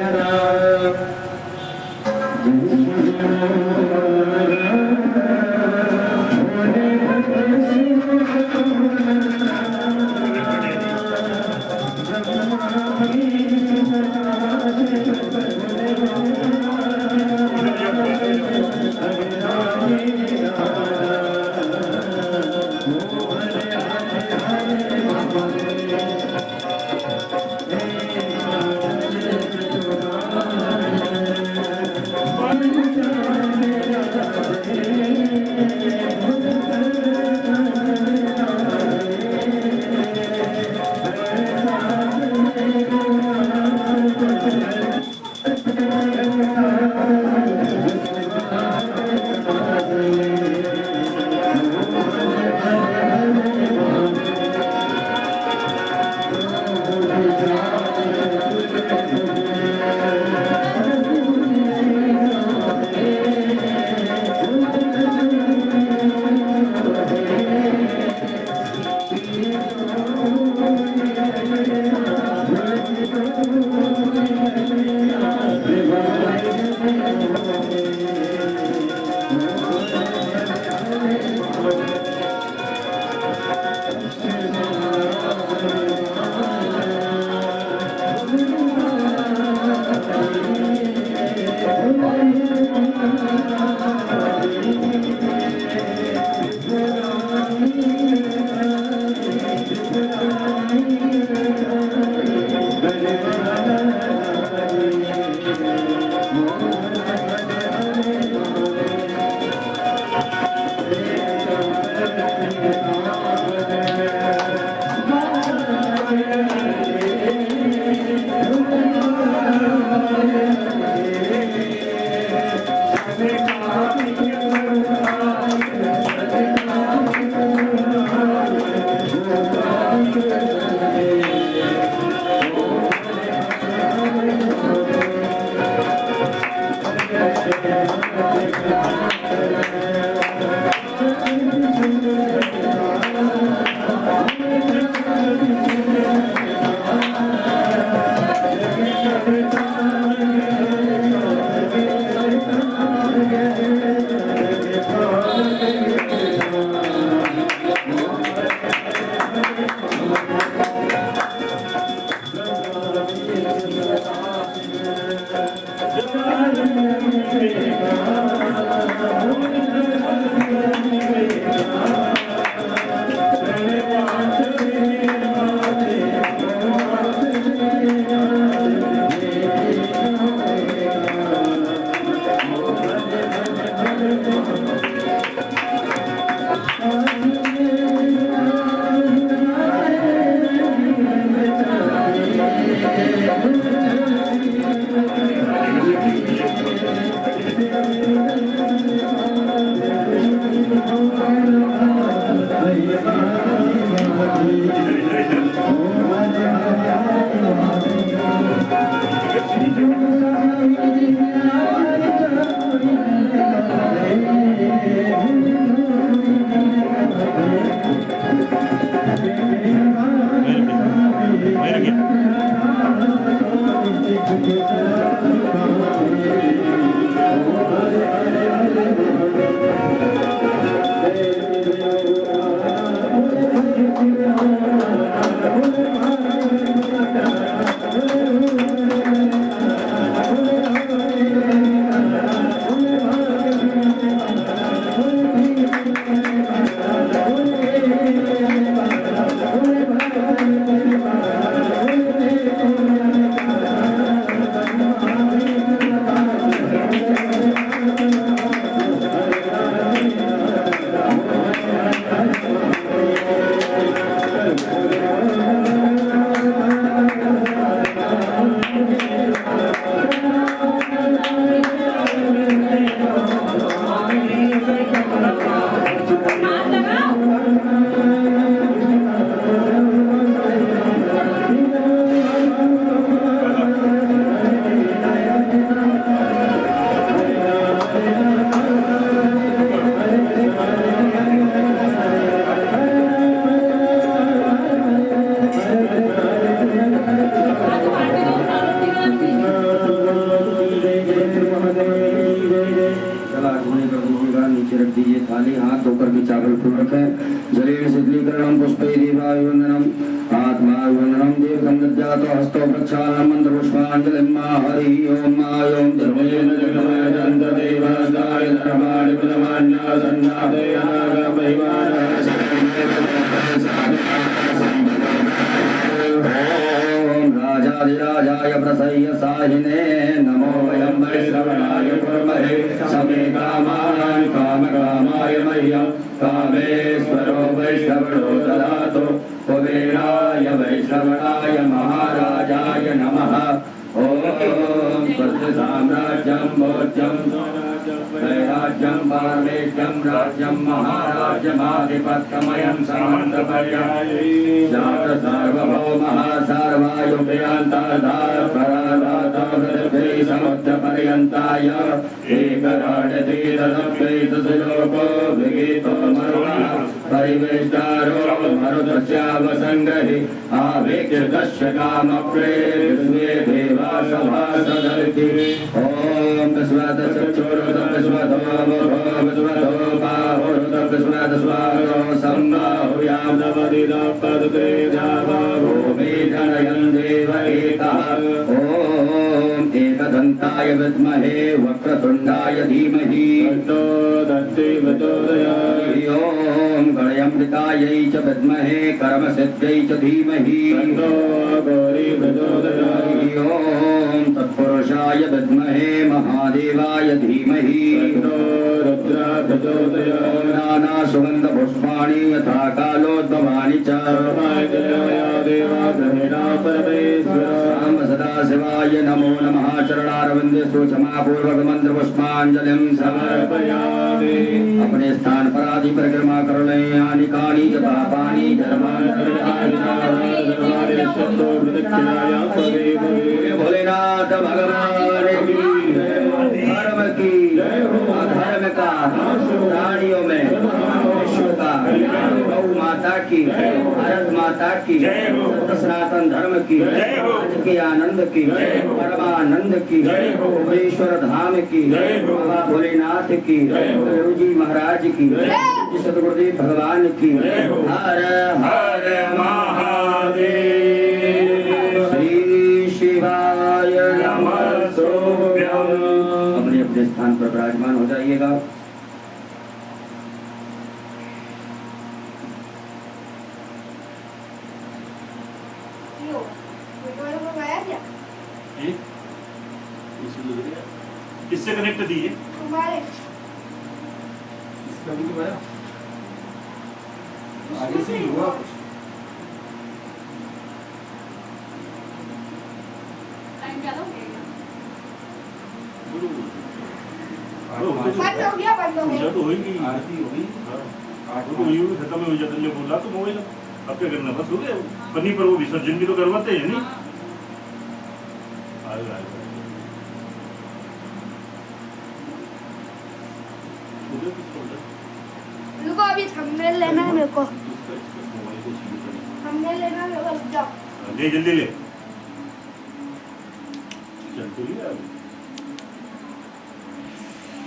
Thank you. मंत्र पुष्पांजलिं हरि ओम ओम धर्मेण जगमयं देवदाय धर्माणि प्रमाण्य सन्नादयाग परिवाराय ओम राजाधिराजाय प्रसय्यसायिने नमो वयं वैश्रवणाय कुर्महे समे कामान् कामकामाय मह्यं कामेश्वरो वैश्रवणो ददातु कुबेराय वैश्रवणाय महाराजाय नमः ओम स्वस्ति साम्राज्यं भोज्यं वैराज्यं पारमेष्ठ्यं राज्यं महाराज्यमाधिपत्यमयं समन्तपर्यायि जात सार्वभौमः सर्वायुभ्यान्ताधारपराधातपृथ्वी समुद्रपर्यन्ताय एकराडतीतदप्यैतसुलोको विगीतो मरुणः परिवेष्टारो मरुतस्यावसङ्गहि आवेक्षितस्य कामप्रे विश्वे देवा सभासदर्ति ॐ विश्वतश्चोरुतं विश्वतो विश्वतो बाहुरुतं विश्वतस्वारो सम्बाहुयां नवदिदपदते भूमि जनयन् देव एकः ॐ एकदन्ताय विद्महे वक्रतुण्डाय धीमहि तन्नो दन्ति प्रचोदयात् ॐ गणयमृतायै च विद्महे कर्मसिद्ध्यै च धीमहि तन्नो गौरी प्रचोदयात् ॐ तत्पुरुषाय विद्महे महादेवाय धीमहि तन्नो रुद्रा प्रचोदयात् नानासुगन्धपुष्पाणि यथा कालोद्भवानि च सर्वाय देवा ग्रहेणा परमेश्वरा राम सदा शिवाय नमो नमः चरणारविन्दे क्षमापूर्वक मंत्र पुष्पांजलिं समर्पयामि। अपने स्थान पर आदि परिक्रमा कर ले आनि कानि च पापानि भोलेनाथ भगवान की धर्म की अधर्म का प्राणियों में विश्व का गौ माता की भारत माता की सनातन धर्म की आज के आनंद की परमानंद की ईश्वर धाम की बाबा भोलेनाथ की गुरु जी महाराज की सदगुरुदेव भगवान की हर हर महादेव श्री शिवाय नमः सोभ्यम। अपने अपने स्थान पर विराजमान हो जाइएगा। किससे कनेक्ट दिए? तुम्हारे इसका भी तो आया आगे से ही हुआ कुछ टाइम ज्यादा हो गया बंद हो गया पूजा तो होगी। आरती होगी तो यूं खत्म हो जाता है बोला तो मोबाइल अब क्या करना बस हो गया पन्नी पर वो विसर्जन भी तो करवाते हैं नहीं आएगा रुको अभी थंबनेल लेना है मेरे को थंबनेल लेना है मेरे को रुक जाओ ले जल्दी ले चल तो लिया